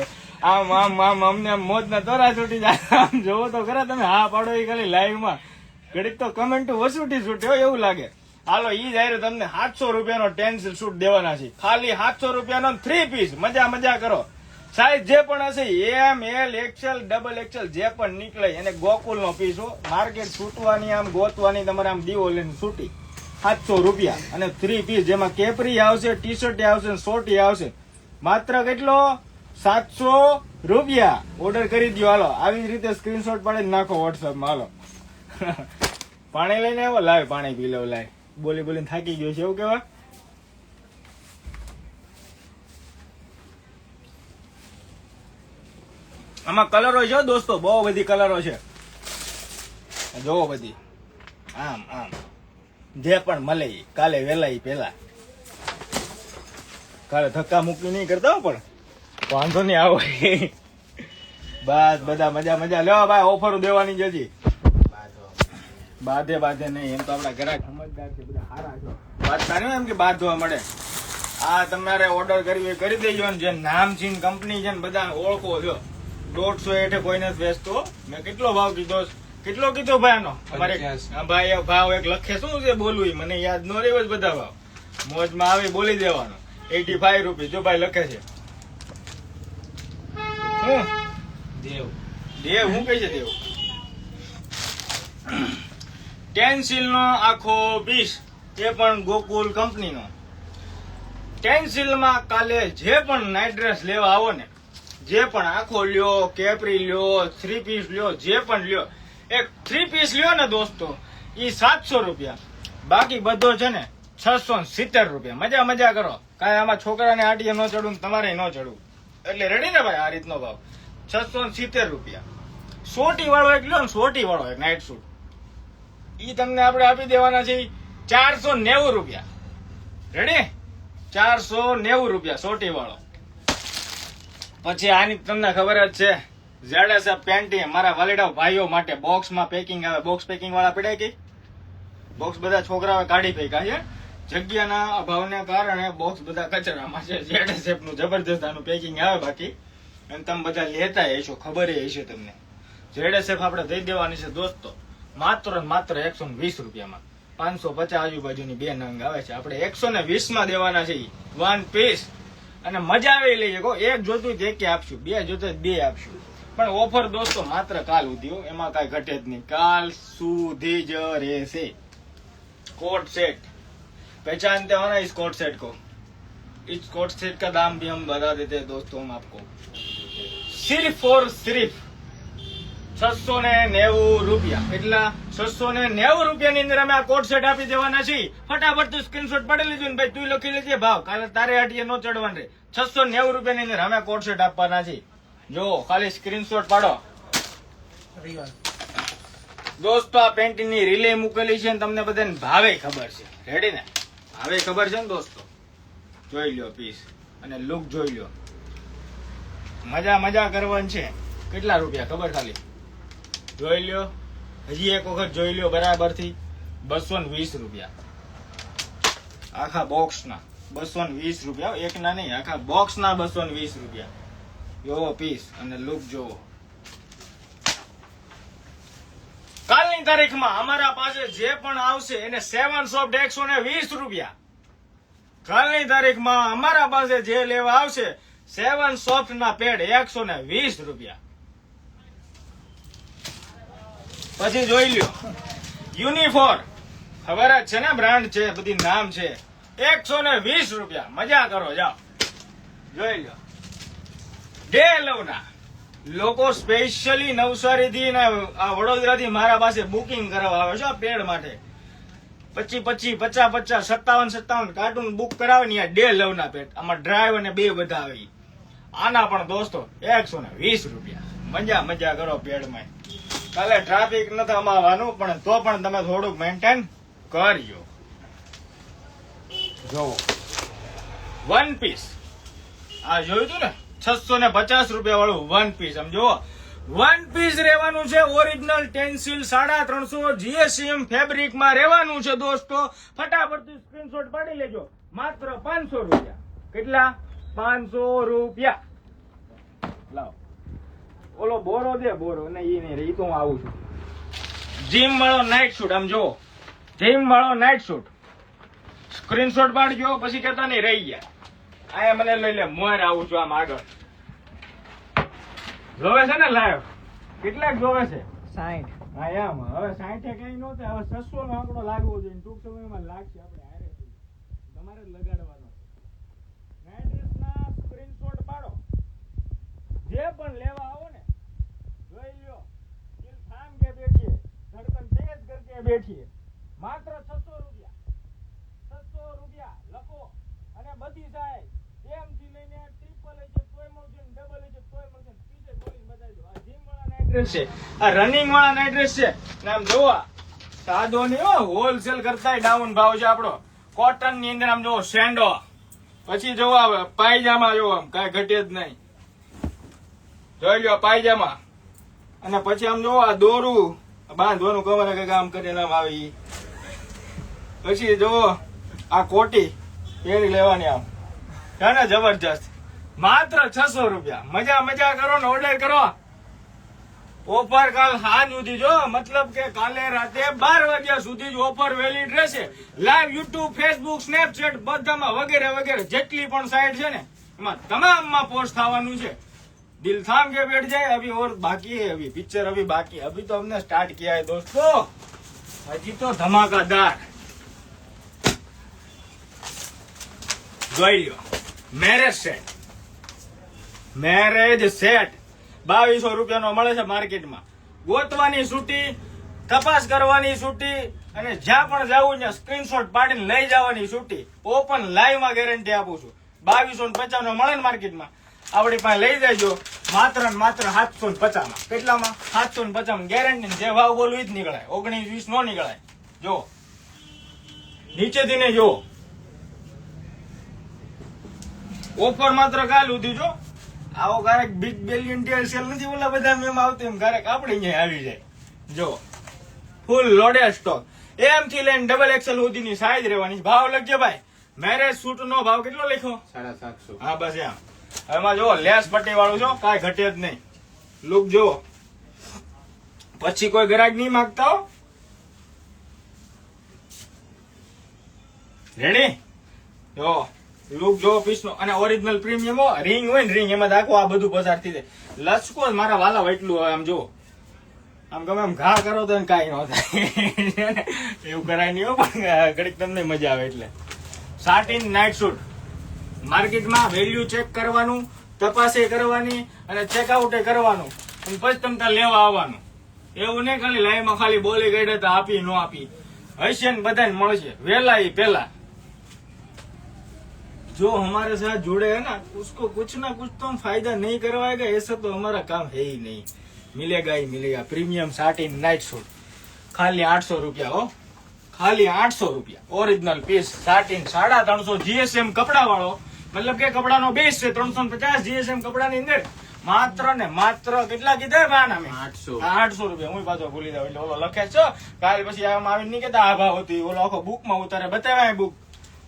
આમ અમને મોજ ના તોરા છૂટી જાય. આમ જોવો તો ખરા તમે. હા પાડો એ ખાલી લાઈવ માં ઘડીક તો કમેન્ટ વસૂટી છૂટ્યો એવું લાગે. હાલો ઈ જાય તમને 700 રૂપિયાનો ટેન્સિલ શૂટ દેવાના છે. ખાલી 700 રૂપિયાનો 3 પીસ. મજા કરો. સાઈઝ જે પણ હશે એમ, એલ, XL, XXL જે પણ નીકળે એને ગોકુલ નો પીસ હો. માર્કેટ છૂટવાની આમ ગોતવાની તમારે આમ દીવો લઈને છૂટી. 700 રૂપિયા અને 3 પીસ, જેમાં કેપરી આવશે, ટી શર્ટ આવશે, શોર્ટી આવશે. માત્ર કેટલો? 700 રૂપિયા. ઓર્ડર કરી દો. હાલો આવી જ રીતે સ્ક્રીનશોટ પાડીને નાખો વોટ્સઅપ માં. હાલો પાણી લઈને આવો. લાવ પાણી પી લો. લાવ બોલીને થાકી ગયો છે એવું કેવા. આમાં કલરો છે દોસ્તો, બહુ બધી કલરો છે. જોવો બધી આમ જે પણ મળે કાલે વેલા પેલા. કાલે ધક્કા મૂકી નહીં કરતા હો, પણ વાંધો નહીં આવો. બસ બધા મજા મજા. લ્યો ભાઈ, ઓફરો દેવાની જ હજી. બાધે નહીં, એમ તો આપડા ઘરાક સમજદાર છે, બધા સારા છો. વાત સારી એમ કે બાંધવા મળે. આ તમારે ઓર્ડર કરવી હોય કરી દેજો ને. જે નામચીન કંપની છે ને બધા ઓળખો છો. 150 હેઠે કોઈ નથી વેચતો. મેં કેટલો ભાવ કીધો? કેટલો કીધો ભાઈ આનો? અમારે ભાઈ ભાવ એક લખે શું છે બોલવું ઈ મને યાદ ન રહ્યો જ. બધા ભાવ મોજમાં આવી બોલી દેવાનો. 85 રૂપિયા જો ભાઈ લખે છે. હું દેવ હું કઈ છે દેવ? ટેન્સિલ નો આખો પીસ, એ પણ ગોકુલ કંપની નો. ટેન્સિલ માં કાલે જે પણ નાઇટ ડ્રેસ લેવા આવો ને, જે પણ આખો લ્યો, કેપરી લ્યો, 3 પીસ લ્યો, જે પણ લ્યો, એક 3 પીસ લ્યો ને દોસ્તો, ઈ 700 રૂપિયા. બાકી બધો છે ને 670 રૂપિયા. મજા મજા કરો. કાંઈ આમાં છોકરાને આટીએ ન ચડવું, તમારે ન ચડવું. એટલે રેડી ને ભાઈ, આ રીતનો ભાવ 670 રૂપિયા. સોટી વાળો એક લ્યો ને, સોટી વાળો એક નાઇટ સૂટ, ઈ તમને આપણે આપી દેવાના છે 490 રૂપિયા. રેડી? 490 રૂપિયા સોટી વાળો. પછી આની તમને ખબર જ છે, ZSF પેન્ટી મારા વાલીડા ભાઈઓ માટે બોક્સમાં પેકિંગ આવે. બોક્સ પેકિંગ વાળા પડાય કે બોક્સ બધા છોકરાઓ કાઢી ફેંકા છે. જગ્યાના અભાવને કારણે બોક્સ બધા કચરામાં છે. ZSF નું જબરદસ્ત આનું પેકિંગ આવે બાકી, અને તમે બધા લેતા હશો, ખબર હશે તમને. ZSF આપણે દઈ દેવાની છે દોસ્તો, માત્ર 120 રૂપિયામાં. 550 આજુબાજુની 2 નંગ આવે છે. આપણે 120 માં દેવાના છે, 1 પીસ. અને મજા આવી લઈએ. એક જોતું એક આપશું, 2 જોતું 2 આપશું. પણ ઓફર દોસ્તો માત્ર કાલ સુધી, એમાં કઈ ઘટે જ નહીં. કાલ સુધી જ રહેશે. कोट सेट पहचानते हो ना इस कोट सेट को? इस कोट सेट का दाम भी हम बता देते हैं दोस्तों हम आपको. सिर्फ और सिर्फ 690 રૂપિયા. એટલા 690 રૂપિયાની અંદર અમે આ કોટ સેટ આપી દેવાના છીએ. ફટાફટ તું સ્ક્રીનશોટ પાડી લેજો ને ભાઈ, તું લખી લેજે ભાવ. કાલે તારે હાટીએ નો ચડવાનું રે. 690 રૂપિયાની અંદર અમે કોટ સેટ આપવાના છીએ. જો ખાલી સ્ક્રીનશોટ પાડો દોસ્તો. આ પેન્ટની રિલે મૂકેલી છે, તમને બધાને ભાવે ખબર છે. રેડી ને? ભાવે ખબર છે ને દોસ્તો. જોઈ લ્યો પીસ અને લુક જોઈ લ્યો. મજા કરવાની છે. કેટલા રૂપિયા ખબર? ખાલી જોઈ લ્યો. હજી એક વખત જોઈ લ્યો બરાબર થી. 220 રૂપિયા આખા બોક્સ ના. 220 રૂપિયા, એક ના નહીં, આખા બોક્સ ના 220 રૂપિયા. જોવો પીસ અને લુક જોવો. કાલની તારીખમાં અમારા પાસે જે પણ આવશે એને 7 સોફ્ટ 120 રૂપિયા. કાલની તારીખમાં અમારા પાસે જે લેવા આવશે 7 સોફ્ટ ના પેડ 120 રૂપિયા. પછી જોઈ લ્યો યુનિફોર, ખબર જ છે ને, બ્રાન્ડ છે, બધી નામ છે. 120 રૂપિયા. મજા કરો, જાઓ. જોઈ લ્યો. ડે લવના લોકો સ્પેશિયલી નવસારી થી વડોદરા થી મારા પાસે બુકિંગ કરવા આવે છે આ પેડ માટે. 25 50 57 કાર્ટૂન બુક કરાવે ને ડે લવ ના પેડ. આમાં ડ્રાઈવ અને 2 બધા આવે. આના પણ દોસ્તો 120 રૂપિયા. મજા કરો પેડમાં. કાલે ટ્રાફિક નથી અમાવાનું, પણ તો પણ તમે થોડુંક મેન્ટેન કરજો. જોવો 1 પીસ આ જોયું તું ને, 650 રૂપિયા વાળું 1 પીસ. સમજો 1 પીસ રહેવાનું છે. ઓરિજિનલ ટેન્સિલ 350 GSM ફેબ્રિક માં રહેવાનું છે દોસ્તો. ફટાફટ સ્ક્રીનશોટ પાડી લેજો. માત્ર 500 રૂપિયા. કેટલા? 500 રૂપિયા. લાવો ઓલો બોરો દે, બોરો ને ઈ નહીં રે, ઈ તો હું આવું છું. જીમ વાળો નાઇટ શૂટ, આમ જો જીમ વાળો નાઇટ શૂટ. સ્ક્રીનશોટ પાડજો, પછી કહેતા નહીં રહી ગયા. આયા મને લઈ લે, મોર આવું છું આમ આગળ. જોવે છે ને લાઈવ? કેટલાક જોવે છે? 60. હા એમ. હવે 60 કઈ નો થાય. હવે 600 નો આંકડો લાગવો જોઈએ. ટૂંક સમયમાં લાગશે. આપણે હારે તમારે જ લગાડવાનો. નાઇટ ડ્રેસના સ્ક્રીનશોટ પાડો. જે પણ લેવા આવો ને, જોઈ લ્યો. દિલ થામ કે બેઠીએ, ધડકન તેજ કરકે બેઠીએ. માત્ર 600 રૂપિયા. 600 રૂપિયા લખો અને બધી સાઈઝ એમ થી લઈને ટ્રિપલ છે તોય મળશે, ડબલ છે તોય મળશે. પીછે બોલીને બતાવી દો. આ જીમ વાળા નાઇટ ડ્રેસ છે, આ રનિંગ વાળા નાઇટ ડ્રેસ છે. ને આમ જોવા સાદો નહીં હો, હોલસેલ કરતા ડાઉન ભાવ છે આપણો. કોટન ની અંદર આમ જોવો સેન્ડો પછી જો આવે પાયજામા, જો આમ કાંઈ ઘટે જ નહીં. જોઈ લો પાયજામા. અને પછી આમ જો આ દોરું બાંધવાનું કમરે કઈક આમ કરીને આમ આવી. પછી જો આ કોટી પહેરી લેવાની આમ છે ને, જબરજસ્ત. માત્ર 600 રૂપિયા. મજા કરો ને ઓર્ડર કરો. ઓફર કાલ સાંજ સુધી જો, મતલબ કે કાલે રાતે 12 વાગ્યા સુધી જ ઓફર વેલિડ રહેશે. લાઈવ યુટ્યુબ, ફેસબુક, સ્નેપચેટ બધામાં વગેરે વગેરે જેટલી પણ સાઇટ છે ને એમાં તમામમાં પોસ્ટ થવાનું છે. દિલ થામ के बैठ जाए, अभी और बाकी है, अभी पिक्चर अभी बाकी है. अभी तो हमने स्टार्ट किया है दोस्तों, हजी तो धमाकादार. જોઈ લો મેરેજ સેટ. મેરેજ સેટ 2200 રૂપિયાનો મળે છે માર્કેટમાં. ગોતવાની છૂટી, તપાસ કરવાની છૂટી, અને જ્યાં પણ જવું ત્યાં સ્ક્રીનશોટ પાડીને લઈ જવાની છૂટી. ઓપન લાઈવ માં ગેરંટી આપું છું. 2250 નો મળે ને માર્કેટમાં, આપણી પાસે લઈ જાયજો. માત્ર ને માત્ર 750 માં. કેટલામાં? 750 માં ગેરંટી. જે ભાવ બોલું એ જ નીકળાય. 19-20 નો નીકળાય. જો નીચેથી ને જો ઓફર માત્ર કાલ સુધી. જો આવો ક્યારેક બિગ બિલિયન ડે સેલ નથી ઓલા બધા મેમ આવતી, એમ ક્યારેક આપણે અહીંયા આવી જાય. જો ફૂલ લોડેડ સ્ટોક. એમ થી લઈને XXL સુધીની સાઈઝ રહેવાની. ભાવ લખજો ભાઈ. મેરેજ સૂટ નો ભાવ કેટલો લખ્યો? 750. હા બસ એમ. એમાં જો લેસ પટ્ટી વાળું છો, કાંઈ ઘટે જ નહીં. લુક જો, પછી કોઈ ગ્રાહક નહીં માંગતા હો. રેડી? જો લુક જો પીસ નો. અને ઓરિજિનલ પ્રીમિયમ રિંગ હોય ને, રિંગ એમાં દાખવો આ બધું પસાર થઈ જાય. લચકો મારા વાલા એટલું હોય. આમ જો આમ ગમે એમ ઘા કરો તો કાંઈ ન થાય. એવું કરાય નહીં હો, પણ ઘડીક તમને મજા આવે એટલે. સાટિન નાઇટ સૂટ માર્કેટમાં વેલ્યુ ચેક કરવાનું, તપાસે કરવાની, અને ચેકઆઉટ કરવાનું, અને પછી તમે લેવા આવવાનું. એવું નહીં ખાલી લાઈવમાં ખાલી બોલી ગઈ તો આપી ન આપી. હશે ને બધાને મળશે વેલા ही पहला. जो हमारे साथ जुड़े है ना, उसको कुछ ना कुछ तो हम फायदा नहीं करवाएगा. ऐसा तो हमारा काम है ही नहीं. मिलेगा ही मिलेगा. प्रीमियम साटिन नाइट सूट खाली 800 રૂપિયા હો. ખાલી 800 રૂપિયા. ઓરિજિનલ પીસ સાટિન 350 GSM કપડા વાળો. મતલબ કે કપડાનો બેસ છે 350 GSM કપડાની અંદર. માત્ર ને માત્ર કેટલા કીધા ભાના મેં? 800 રૂપિયા. હું પાછો ભૂલી જાવ એટલે ઓલો લખે છે. કાલ પછી આમાં આવીને નહીં કેતા આ ભાવ હતી. ઓલો આખો બુકમાં ઉતારે બતાવ્યા. બુક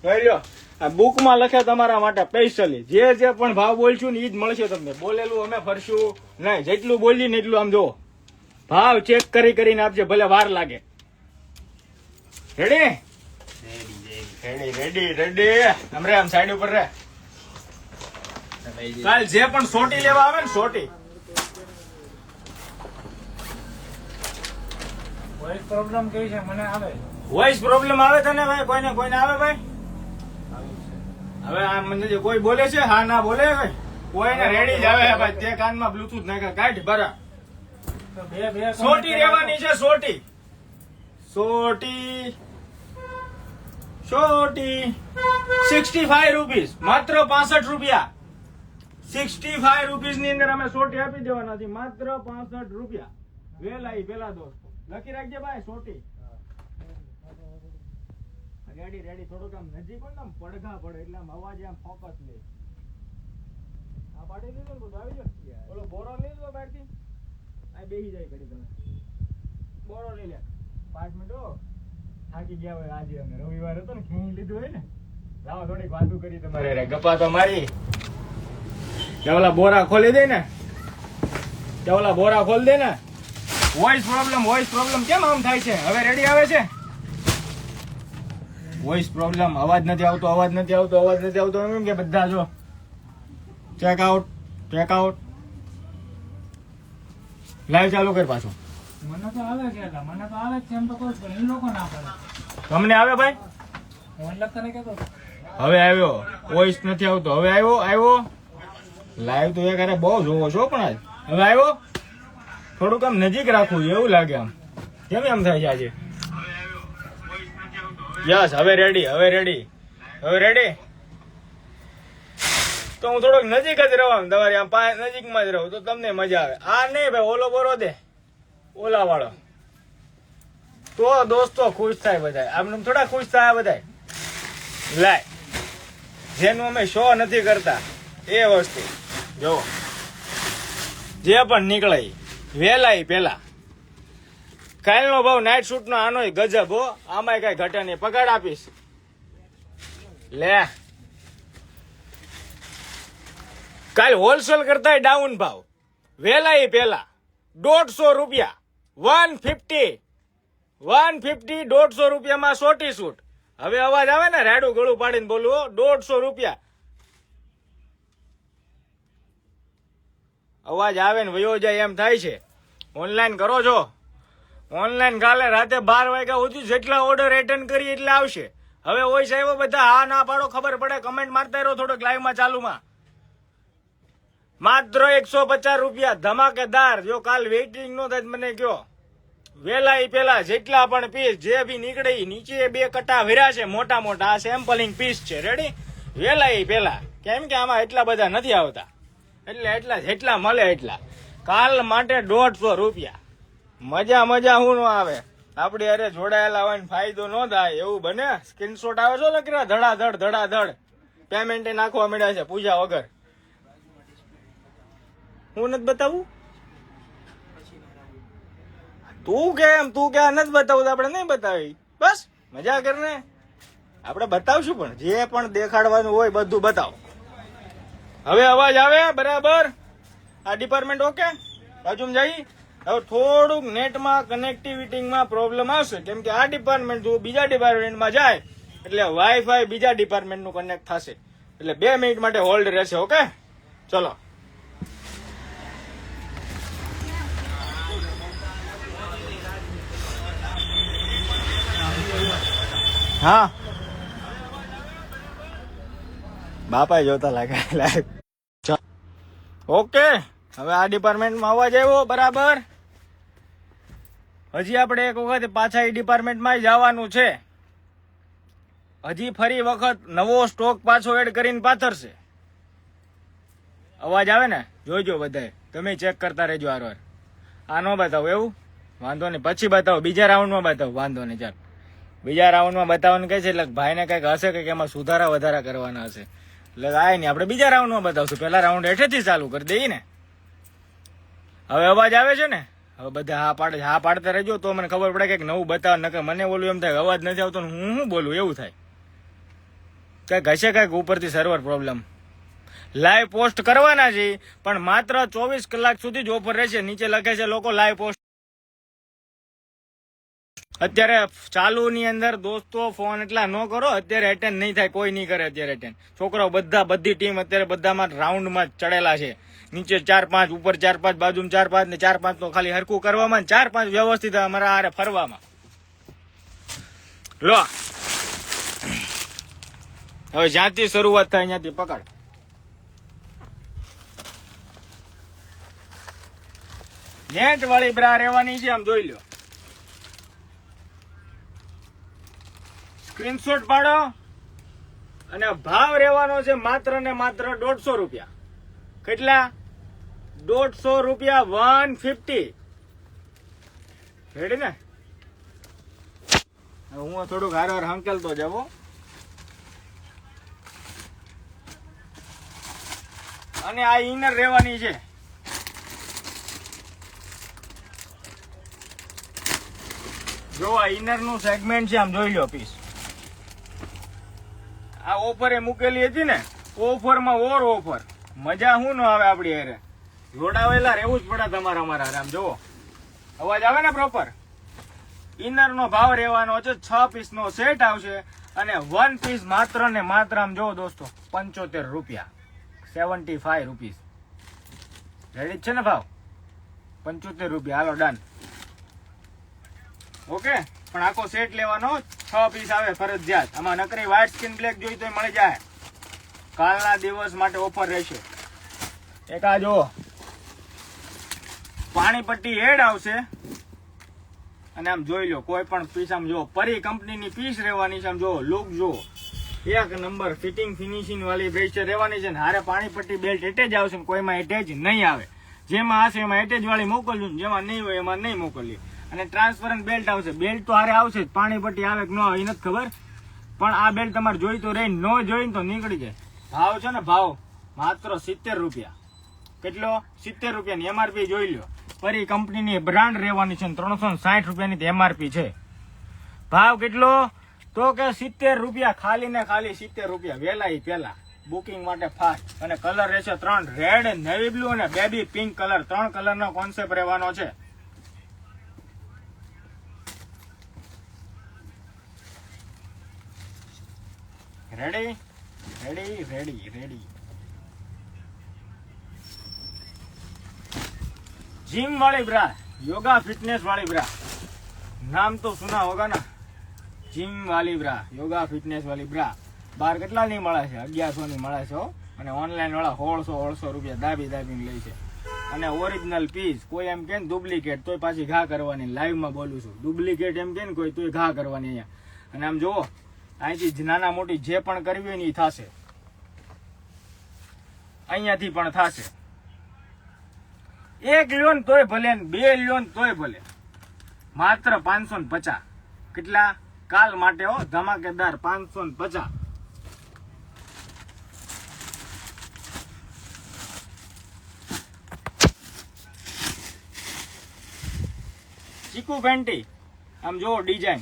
જોઈ લો. આ બુકમાં લખે તમારા માટે સ્પેશિયલી. જે પણ ભાવ બોલશું ને એ જ મળશે તમને. બોલેલું અમે ફરશું નહીં. જેટલું બોલીએ ને એટલું આમ જો ભાવ ચેક કરીને આપજે, ભલે વાર લાગે. રેડી? રેડી. હમરે આમ સાઈડ ઉપર રે. કાલ જે પણ સોટી લેવા આવે ને, સોટી વોઇસ પ્રોબ્લેમ કેવી છે? મને આવે વોઇસ પ્રોબ્લેમ આવે તને ભાઈ? કોઈને આવે ભાઈ? હવે આ મને જે કોઈ બોલે છે, હા ના બોલે ભાઈ, કોઈને રેડી જ આવે ભાઈ. તે કાનમાં બ્લુટૂથ નાખે, કાઢ ભરા. સોટી રહેવાની છે. સોટી 65 રૂપીસ. માત્ર 65 રૂપિયા. 65 રૂપીસ ની અંદર અમે સોટી આપી દેવાના છે. માત્ર 65 રૂપિયા. વેલા પેલા દોસ્તો લખી રાખજે ભાઈ. સોટી રેડી. થોડુંક આમ નજીક હોય ને, આમ પડઘા પડે એટલે આમ અવાજ આમ ફોકસ લે. આ પાડી લીધો ને બધું આવી જાય. ઓલો બોરો લીધો બહારથી, આ બેસી જાય કરી. તમે બોરો લઈ લે. 5 મિનિટ થાકી ગયા હોય. આજે અમે રવિવાર હતો ને, ખીણી લીધું હોય ને. લાવો થોડીક વાતું કરી તમારે. ગપ્પા તો મારી. ઓલા બોરા ખોલી દે ને, ઓલા બોરા ખોલી દે ને. વોઇસ પ્રોબ્લેમ કેમ આમ થાય છે? હવે રેડી આવે છે? Voice problem. અવાજ નથી આવતો. એમ કે બધા જો ચેક આઉટ. લાઈવ ચાલુ કર પાછું. મને તો આવે છે. મને તો આવે છે એમ તો કહું છું, પણ એ લોકો ના પડે. તમને આવે ભાઈ? હું લખતા કહેતો હવે આવ્યો. વોઇસ નથી આવતો. હવે આવ્યો. લાઈવ તો એક અરે બહુ જોવો છો, પણ આજ હવે આવ્યો. થોડુંક આમ નજીક રાખવું એવું લાગે. આમ કેમ એમ થાય છે આજે? યસ. હવે રેડી. તો હું થોડોક નજીક જ રહું. તમારી આમ નજીકમાં જ રહું તો તમને મજા આવે. આ નહીં ભાઈ, ઓલો બોરો દે, ઓલા વાળો. તો દોસ્તો ખુશ થાય બધા. આમ થોડા ખુશ થાય બધા. લાય જેનું અમે શો નથી કરતા એ વસ્તુ જો જે પણ નીકળે વેલા પેલા. કાલનો ભાવ નાઇટ શૂટ નો આનો ગજબ હો, આમાં કઈ ઘટે નહીં. પગાર આપીશ લે. કાલ હોલસેલ કરતા ડાઉન ભાવ વેલા પેલા 150 રૂપિયા 150 150 રૂપિયામાં સોટી સૂટ. હવે અવાજ આવે ને રાડું ગળું પાડીને બોલવું 150 રૂપિયા અવાજ આવે ને વયો જાય એમ થાય છે. ઓનલાઈન કરો છો, ઓનલાઈન કાલે રાતે 12 વાગ્યા સુધી જેટલા ઓર્ડર એટેન્ડ કરી એટલે આવશે. હવે હોય સાહેબ બધા હા ના પાડો, ખબર પડે, કમેન્ટ મારતા રહો થોડોક લાઈવમાં ચાલુમાં. માત્ર 150 રૂપિયા ધમાકેદાર. જો કાલ વેઇટિંગ નો થાય મને કયો. વેલા પેલા જેટલા પણ પીસ જે બી નીકળે નીચે 2 કટા ભર્યા છે મોટા મોટા. આ સેમ્પલિંગ પીસ છે. રેડી? વેલા પેલા કેમ કે આમાં એટલા બધા નથી આવતા, એટલે એટલા જેટલા મળે એટલા. કાલ માટે 150 રૂપિયા. મજા હું ન આવે. આપડી અરે જોડાયેલા હોય ને ફાયદો ન થાય એવું બને. સ્ક્રીનશોટ આવે છો લખી ધડાધડ પેમેન્ટ નાખવા મળ્યા છે પૂજા વગર. હું નથી બતાવું? તું કે નથી બતાવું આપણે નહીં બતાવી. બસ મજા કરને, આપણે બતાવશું. પણ જે પણ દેખાડવાનું હોય બધું બતાવો. હવે અવાજ આવે બરાબર? આ ડિપાર્ટમેન્ટ ઓકે? બાજુમાં જઈ. હવે થોડુંક નેટમાં કનેક્ટિવિટીમાં પ્રોબ્લેમ આવશે, કેમ કે આ ડિપાર્ટમેન્ટ જો બીજા ડિપાર્ટમેન્ટમાં જાય એટલે વાઈફાઈ બીજા ડિપાર્ટમેન્ટનું કનેક્ટ થશે. એટલે 2 મિનિટ માટે હોલ્ડ રહેશે. ઓકે ચલો. હા બાપા જોતા લાગે. ઓકે હવે આ ડિપાર્ટમેન્ટમાં અવાજ આવ્યો બરાબર. હજી આપણે એક વખત પાછા એ ડિપાર્ટમેન્ટમાં જવાનું છે. હજી ફરી વખત નવો સ્ટોક પાછો એડ કરીને પાથરશે. અવાજ આવે ને જોઈજો બધાય, તમે ચેક કરતા રહેજો. આરવાર આ ન બતાવો એવું વાંધો નહીં, પછી બતાવો બીજા રાઉન્ડમાં બતાવો. વાંધો નહીં, ચાલ બીજા રાઉન્ડમાં બતાવવાનું કહે છે. એટલે ભાઈને કંઈક હશે કે એમાં સુધારા વધારા કરવાના હશે. એટલે આય નહીં, આપણે બીજા રાઉન્ડમાં બતાવશું. પહેલા રાઉન્ડ હેઠેથી ચાલુ કરી દઈએ ને. હવે અવાજ આવે છે ને? હવે બધા હા પાડતા રહેજો તો મને ખબર પડે કે નવું બતાવ. નકર મને બોલું એમ થાય અવાજ નથી આવતો હું બોલું એવું થાય. કંઈક હશે કંઈક ઉપરથી સર્વર પ્રોબ્લેમ. લાઈવ પોસ્ટ કરવાના છે પણ માત્ર 24 કલાક સુધી જ ઓફર રહેશે. નીચે લખે છે લોકો લાઈવ પોસ્ટ. અત્યારે ચાલુ ની અંદર દોસ્તો ફોન એટલા ન કરો. અત્યારે એટેન્ડ નહીં થાય, કોઈ નહીં કરે અત્યારે એટેન્ડ. છોકરાઓ બધી ટીમ અત્યારે બધામાં રાઉન્ડમાં ચડેલા છે. નીચે 4-5, ઉપર 4-5, બાજુમાં 4-5 ને 4-5 તો ખાલી હરખું કરવામાં, 4-5 વ્યવસ્થિત અમારા હારે ફરવામાં. લો હવે જ્યાંથી શરૂઆત થાય ત્યાંથી પકડ. નેટ વાળી બ્રા રહેવાની છે, આમ જોઈ લો. સ્ક્રીનશોટ પાડો અને ભાવ રહેવાનો છે માત્ર ને માત્ર 150 રૂપિયા. કેટલા? 150 રૂપિયા 150. રેડી ને? હું થોડુંક હારવાર હંકેલતો જાવ. અને આ ઇનર રહેવાની છે. જો આ ઇનર નું સેગમેન્ટ છે, આમ જોઈ લો પીસ. આ ઓફરે મૂકેલી હતી ને, ઓફરમાં ઓફર. મજા શું ન આવે આપડી હારે. જોડાવેલા રહેવું જ પડે તમારે અમારા હારે. આમ જોવો અવાજ આવે ને પ્રોપર. ઇનર નો ભાવ રહેવાનો છે 6 પીસ નો સેટ આવશે અને 1 પીસ માત્ર ને માત્ર આમ જોવો દોસ્તો 75 રૂપિયા, 75 રૂપીસ. રેડી છે ને ભાવ? 75 રૂપિયા. હાલો ડન. ઓકે પણ આખો સેટ લેવાનો 6 પીસ આવે ફરજિયાત. આમાં નકરી વ્હાઇટ સ્કિન બ્લેક જોઈ તો મળી જાય. કાલના દિવસ માટે ઓફર રહેશે. એક આ જો પાણીપટ્ટી એડ આવશે અને આમ જોઈ લો કોઈ પણ પીસ. આમ જો પરી કંપનીની પીસ રહેવાની છે. આમ જો લુક જો એક નંબર ફિટિંગ ફિનિશિંગ વાળી બ્રેસર રહેવાની છે. હારે પાણીપટ્ટી બેલ્ટ એટેચ આવશે. કોઈમાં એટેચ નહીં આવે. જેમાં હશે એમાં એટેચ વાળી મોકલજો, જેમાં નહીં હોય એમાં નહીં મોકલીએ. અને ટ્રાન્સપરન્ટ બેલ્ટ આવશે. બેલ્ટ તો હારે આવશે જ. પાણીપટ્ટી આવે કે ન આવે એ નથી ખબર, પણ આ બેલ્ટ તમારે જોઈ તો રહી, ન જોઈ તો નીકળી જાય. ભાવ છે ને ભાવ માત્ર 70 રૂપિયા. કેટલો? 70 રૂપિયાની એમઆરપી જોઈ લો. ફરી કંપનીની બ્રાન્ડ રહેવાની છે, 360 રૂપિયાની એમઆરપી છે. ભાવ કેટલો? તો કે 70 રૂપિયા, ખાલી ને ખાલી 70 રૂપિયા. વેલા પેલા બુકિંગ માટે ફાસ્ટ. અને કલર રહેશે 3, રેડ, નેવી બ્લુ અને બેબી પિંક કલર. 3 કલરનો કોન્સેપ્ટ રહેવાનો છે. Ready ready ready ready. Gym वाली ब्रा, योगा फिटनेस वाली ब्रा, नाम तो सुना होगा ना. जिम वाली ब्रा, योगा फिटनेस वाली ब्रा. बार કેટલા ની મળે છે? 1100 ની મળે છે. અને ઓનલાઈન વાળા 1600 રૂપિયા દાબી દાબીને લે છે. અને ઓરિજિનલ પીસ કોઈ એમ કે ડુપ્લિકેટ તોય પાછી ઘા કરવાની. લાઈવ માં બોલું છું, ડુપ્લિકેટ એમ કે ને કોઈ તોય ઘા કરવાની અહીંયા. અને આમ જોવો, અહીંથી નાના મોટી જે પણ કરવી હોય ને એ થશે. અહીંયાથી પણ થશે. એક લ્યો ને તોય ભલે, 2 લ્યો ને તોય ભલે. માત્ર 550. કેટલા? કાલ માટે હો, ધમાકેદાર 550. ચીકુ પેન્ટી આમ જો ડિઝાઇન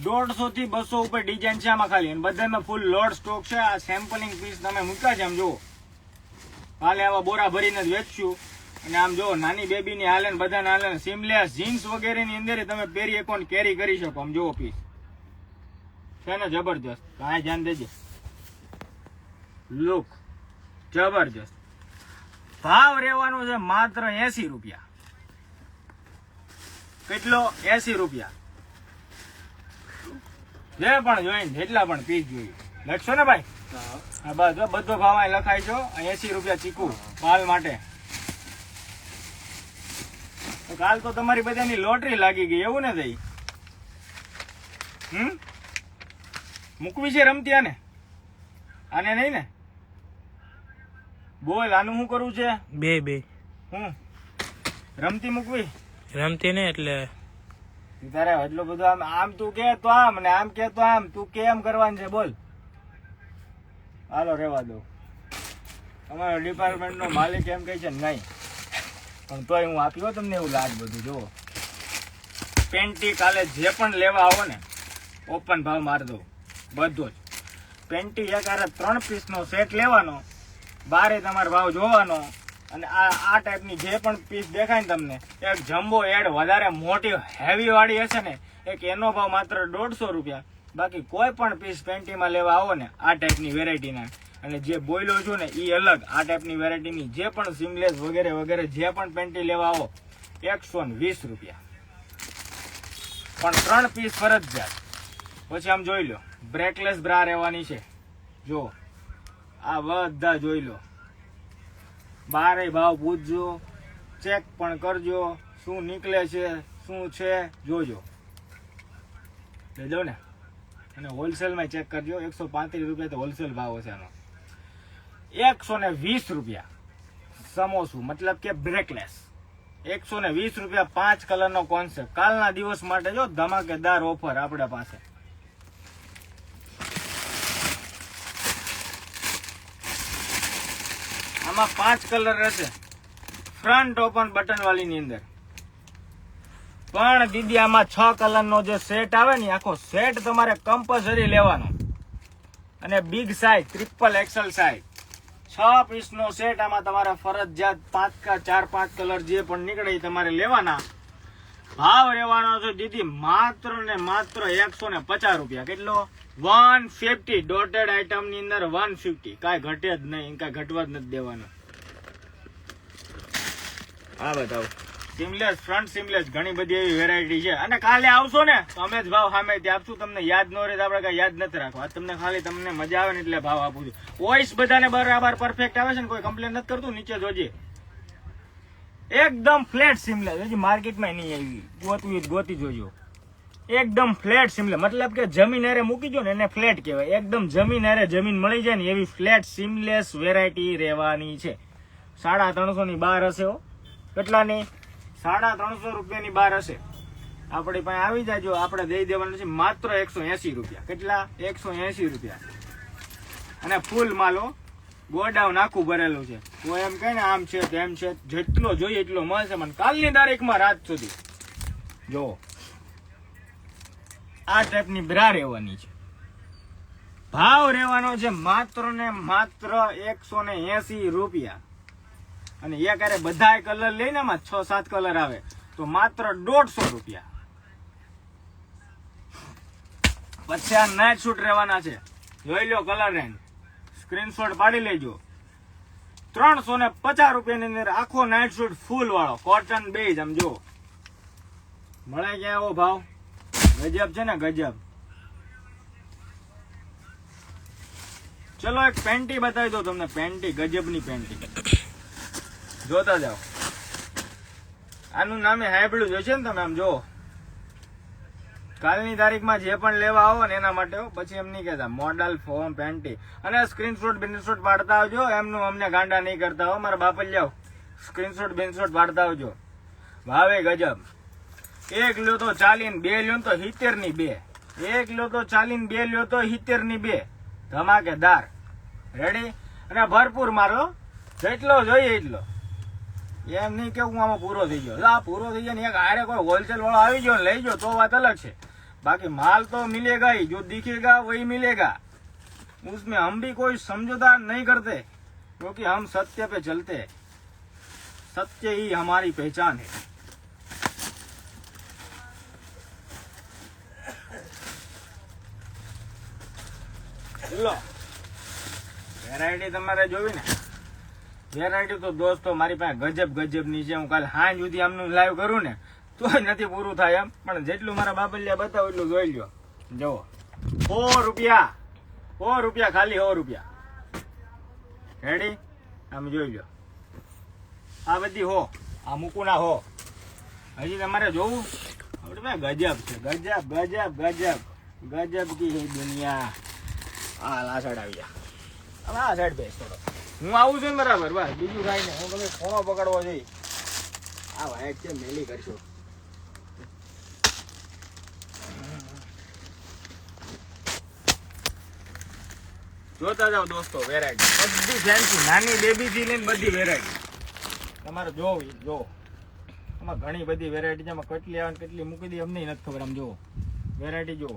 150 થી 200 ઉપર ડિઝાઇન છે આમાં ખાલી. અને બધામાં ફૂલ લોડ સ્ટોક છે. આ સેમ્પલિંગ પીસ તમે મૂક્યા છે. આમ જો હાલે આવા બોરા ભરીને જ વેચશું. અને આમ જો નાની બેબી ની હાલે, બધા હાલે. સિમલેસ જીન્સ વગેરે ની અંદર તમે પહેરી શકો, કેરી કરી શકો. આમ જો પીસ છે ને જબરજસ્ત. હા, ધ્યાન દેજે, લુક જબરજસ્ત. ભાવ રહેવાનો છે માત્ર 80 રૂપિયા. કેટલો? 80 રૂપિયા. જે પણ જોઈને જેટલા પણ પીસ જોયું લખશો ને ભાઈ. હા બસ બધો ભાવ લખાય છો. 80 રૂપિયા ચીકુ બાલ માટે. કાલ તો તમારી બધાની લોટરી લાગી ગઈ એવું ને થઈ. મૂકવી છે રમતી આને? આને નહીં ને? બોલ, આનું શું કરવું છે? બે હું રમતી મૂકવી? રમતી ને એટલે તારે એટલું બધું આમ તું કે તો આમ ને આમ કે તો આમ. તું કેમ કરવાનું છે બોલ? હાલો રેવા દો. અમારો ડિપાર્ટમેન્ટ નો માલિક એમ કહે છે નહીં, પણ તોય હું આપ્યો તમને એવું લાગ બધું. જુઓ પેન્ટી કાલે જે પણ લેવા આવો ને ઓપન ભાવ મારી દો બધો જ. પેન્ટી એક 3 પીસ નો સેટ લેવાનો, બારે તમારો ભાવ જોવાનો. અને આ ટાઈપની જે પણ પીસ દેખાય ને તમને, એક જમ્બો એડ વધારે મોટી હેવી વાળી હશે ને, એક એનો ભાવ માત્ર 150 રૂપિયા. બાકી કોઈ પણ પીસ પેન્ટીમાં લેવા આવો ને આ ટાઈપની વેરાયટીના, અને જે બોયલો છું ને એ અલગ આ ટાઈપની વેરાયટીની જે પણ સિમલેસ વગેરે વગેરે જે પણ પેન્ટી લેવા આવો 120 રૂપિયા. પણ 3 પીસ ફરજિયાત. પછી આમ જોઈ લો, બ્રેકલેસ બ્રા રહેવાની છે. જો આ બધા જોઈ લો. બારે ભાવ પૂછજો, ચેક પણ કરજો, શું નીકળે છે શું છે જોજો. લેજો ને. અને હોલસેલમાં ચેક કરજો. 135 રૂપિયા તો હોલસેલ ભાવ હશે આનો. 120 રૂપિયા સમોસું, મતલબ કે બ્રેકલેસ. 120 રૂપિયા 5 કલરનો કોન્સેપ્ટ. કાલના દિવસ માટે જો ધમાકેદાર ઓફર આપણા પાસે. આમાં 5 કલર રહેશે. ફ્રન્ટ ઓપન બટન વાળી ની અંદર. પણ દીદી આમાં 6 કલરનો જે સેટ આવે ને આખો સેટ તમારે કમ્પલસરી લેવાનો. અને બિગ સાઇઝ XXL સાઇઝ 6 પીસનો સેટ. આમાં તમારે ફરજિયાત 4-5 કલર જે પણ નીકળે એ તમારે લેવાના. ભાવ રહેવાનો છે દીદી માત્ર ને માત્ર 150 રૂપિયા. કેટલો? 150. ડોટેડ આઈટમ ની અંદર 150. કાંઈ ઘટે જ નહીં, કાંઈ ઘટવા જ નથી દેવાનું. હા બતાવો. સિમલેસ, ફ્રન્ટ સિમલેસ, ઘણી બધી એવી વેરાયટી છે. અને કાલે આવશો ને તો અમે જ ભાવ સામેથી આપશું. તમને યાદ ન રહે તો આપણે કઈ યાદ નથી રાખવા. તમને ખાલી તમને મજા આવે ને એટલે ભાવ આપું છું. વોઇસ બધાને બરાબર પરફેક્ટ આવે છે ને, કોઈ કમ્પ્લેન નથી કરતું. નીચે જોજે એકદમ ફ્લેટ સિમલેસ. હજી માર્કેટમાં નહીં આવી, ગોતી જોજો. એકદમ ફ્લેટ સિમલેસ, મતલબ કે જમીન હારે મૂકી દો ને એને ફ્લેટ કહેવાય. એકદમ જમીન હારે જમીન મળી જાય ને એવી ફ્લેટ સિમલેસ વેરાયટી રહેવાની છે. 350 ની બહાર હશે. કેટલાની? 350 રૂપિયાની બહાર હશે. આપણી પાસે આવી જાય. જો આપણે દઈ દેવાનું છે માત્ર 180 રૂપિયા. કેટલા? 180 રૂપિયા. અને ફૂલ માલો ગોડાઉન આખું ભરેલું છે. કોઈ એમ કહે ને આમ છે તેમ છે, જેટલો જોઈએ એટલો મળશે મને કાલની તારીખમાં રાત સુધી. જો આ ટાઈપની બ્રા રહેવાની છે. ભાવ રહેવાનો છે માત્ર ને માત્ર 180 રૂપિયા. અને એક હારે બધા કલર લઈને એમાં 6-7 કલર આવે તો માત્ર 150 રૂપિયા. પછી આ નાઇટ શૂટ રહેવાના છે. જોઈ લો કલર રેન્જ, સ્ક્રીનશોટ પાડી લેજો. 350 રૂપિયાની અંદર આખો નાઇટ શૂટ ફૂલ વાળો કોટન બેઝ. આમ જો મળે ક્યાં એવો ભાવ, ગજબ છે ને ગજબ. ચલો એક પેન્ટી બતાવી દો તમને, પેન્ટી ગજબની પેન્ટી જોતા જાઓ. આનું નામે હાઈબ્રિડ જોશે ને તમે. આમ જો કાલની તારીખમાં જે પણ લેવા આવો ને એના માટે પછી એમ નહીં કહેતા મોડલ ફોર્મ પેન્ટી. અને સ્ક્રીનશોટ બિનશોટ પાડતા આવજો, એમનું અમને ગાંડા નહીં કરતા હો મારા બાપ. જાઓ સ્ક્રીનશોટ બિનશોટ પાડતા આવજો. ભાવે ગજબ. એક લ્યો તો 40, બે લ્યો તો 70 ની 2. એક લ્યો તો 40, બે લ્યો તો 70 ની 2. ધમાકેદાર. રેડી અને ભરપૂર મારો, જેટલો જોઈએ એટલો. એમ નહીં કેવું આમાં પૂરો થઈ ગયો. આ પૂરો થઈ જાય ને એક હારે કોઈ હોલસેલ વાળો આવી ગયો લઈ ગયો તો વાત અલગ છે. बाकी माल तो मिलेगा ही, जो दिखेगा वही मिलेगा. उसमें हम भी कोई समझौता नहीं करते क्योंकि हम सत्य पे चलते हैं. सत्य ही हमारी पहचान है. लो વેરાયટી તમારે જોવી ને, વેરાયટી તો દોસ્તો મારી પાસે ગજબ ગજબ ની છે. હું કાલે સાંજ સુધી આમનું લાઈવ કરું ને તો નથી પૂરું થાય એમ, પણ જેટલું મારા બાબલિયા બતાવો એટલું જોઈ લ્યો. જુઓ 100 રૂપિયા, 100 રૂપિયા, ખાલી 100 રૂપિયા. રેડી? આમ જોઈ લો. આ બધી હો, આ મુકુના હો. હજી તમારે જોવું? ગજબ છે, ગજબ ગજબ ગજબ ગજબ કી હે દુનિયા. આ સાઈડ આવી જા, હવે આ સાઈડ બેસ થોડો. હું આવું છું ને બરાબર, બસ બીજું કાંઈ નહીં. હું તમે ખૂણો પકડવો જોઈએ. આ વાયક છે, મેલી કરશો. જોતા જાઓ દોસ્તો વેરાયટી બધી ફેન્સી, નાની બેબી થી લઈને બધી વેરાયટી તમારે જોવી. જો આમાં ઘણી બધી વેરાયટી છે. આમાં કેટલી આવે કેટલી મૂકી દે અમને નથી ખબર. આમ જો વેરાયટી જો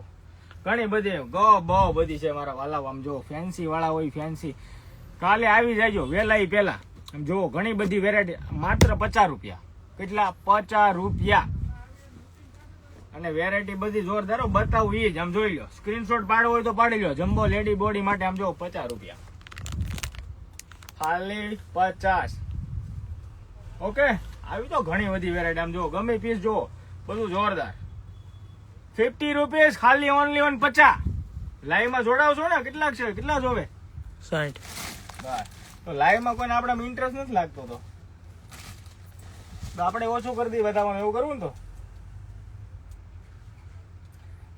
ઘણી બધી બહુ બધી છે મારા વાલા. આમ જો ફેન્સી વાળા હોય ફેન્સી, કાલે આવી જાયજો વેલા પેલા. આમ જો ઘણી બધી વેરાયટી માત્ર 50 રૂપિયા. કેટલા? 50 રૂપિયા. અને વેરાયટી બધી જોરદાર બતાવું એ જ. આમ જોઈ લો, સ્ક્રીનશોટ પાડવો હોય તો પાડી લો. જમ્બો લેડી બોડી માટે આમ જો 50 રૂપિયા, ખાલી 50. ઓકે, આવી તો ઘણી બધી વેરાયટી. આમ જો ગમે પીસ જો બધું જોરદાર. 50 રૂપીસ, ખાલી ઓનલી 50. લાઈવ માં જોડાવશો ને? કેટલા છે? કેટલા જોવે? 60. બસ તો લાઈવ માં કોઈને આપણે ઇન્ટરેસ્ટ નથી લાગતો તો આપણે ઓછું કરી દઈએ બતાવવાનું. એવું કરવું ને તો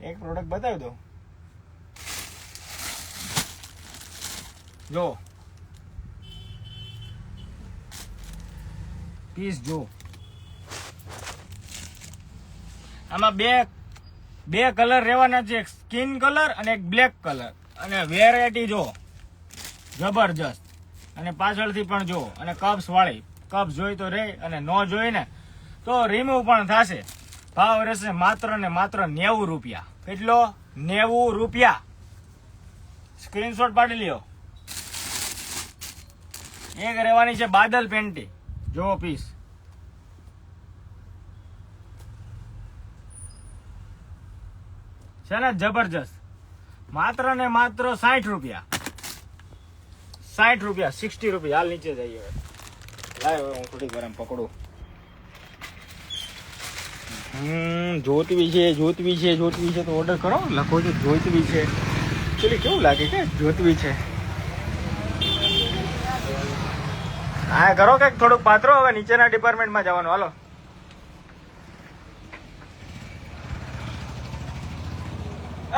એક પ્રોડક્ટ બતાવી દો. જો પીસ જો, આમાં બે કલર રહેવાના છે, એક સ્કિન કલર અને એક બ્લેક કલર. અને વેરાયટી જો જબરજસ્ત. અને પાછળથી પણ જો, અને કપ્સ વાળી. કપ્સ જોઈ તો રે, અને ન જોઈ ને તો રિમૂવ પણ થશે. ભાવ રહેશે માત્ર ને માત્ર 90 રૂપિયા. કેટલો? 90 રૂપિયા. સ્ક્રીનશોટ પાડી લ્યો. એક રહેવાની છે બાદલ પેન્ટી. જો પીસ છે ને જબરજસ્ત. માત્ર ને માત્ર 60 રૂપિયા. 60 રૂપિયા, 60 રૂપિયા. હાલ નીચે જઈએ. લાવ હું થોડીક વાર પકડું. જોતવી છે, જોતવી છે, જોતવી છે તો ઓર્ડર કરો. લખો છો જોતવી છે. પેલી કેવું લાગે કે જોતવી છે. હા કરો કઈક થોડુંક પાત્રો. હવે નીચેના ડિપાર્ટમેન્ટમાં જવાનું. હાલો.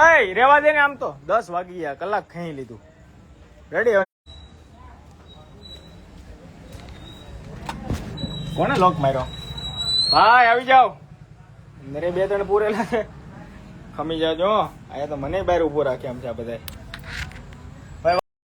એ રેવા દે ને. આમ તો 10 વાગી ગયા, કલાક ખાઈ લીધું. રેડી? કોને લોક માર્યો? ભાઈ આવી જાઓ. મેરે 2-3 પૂરેલા છે. ખમી જાજો. આયા તો મને બહાર ઉભો રાખ્યા આમ છે આ બધા.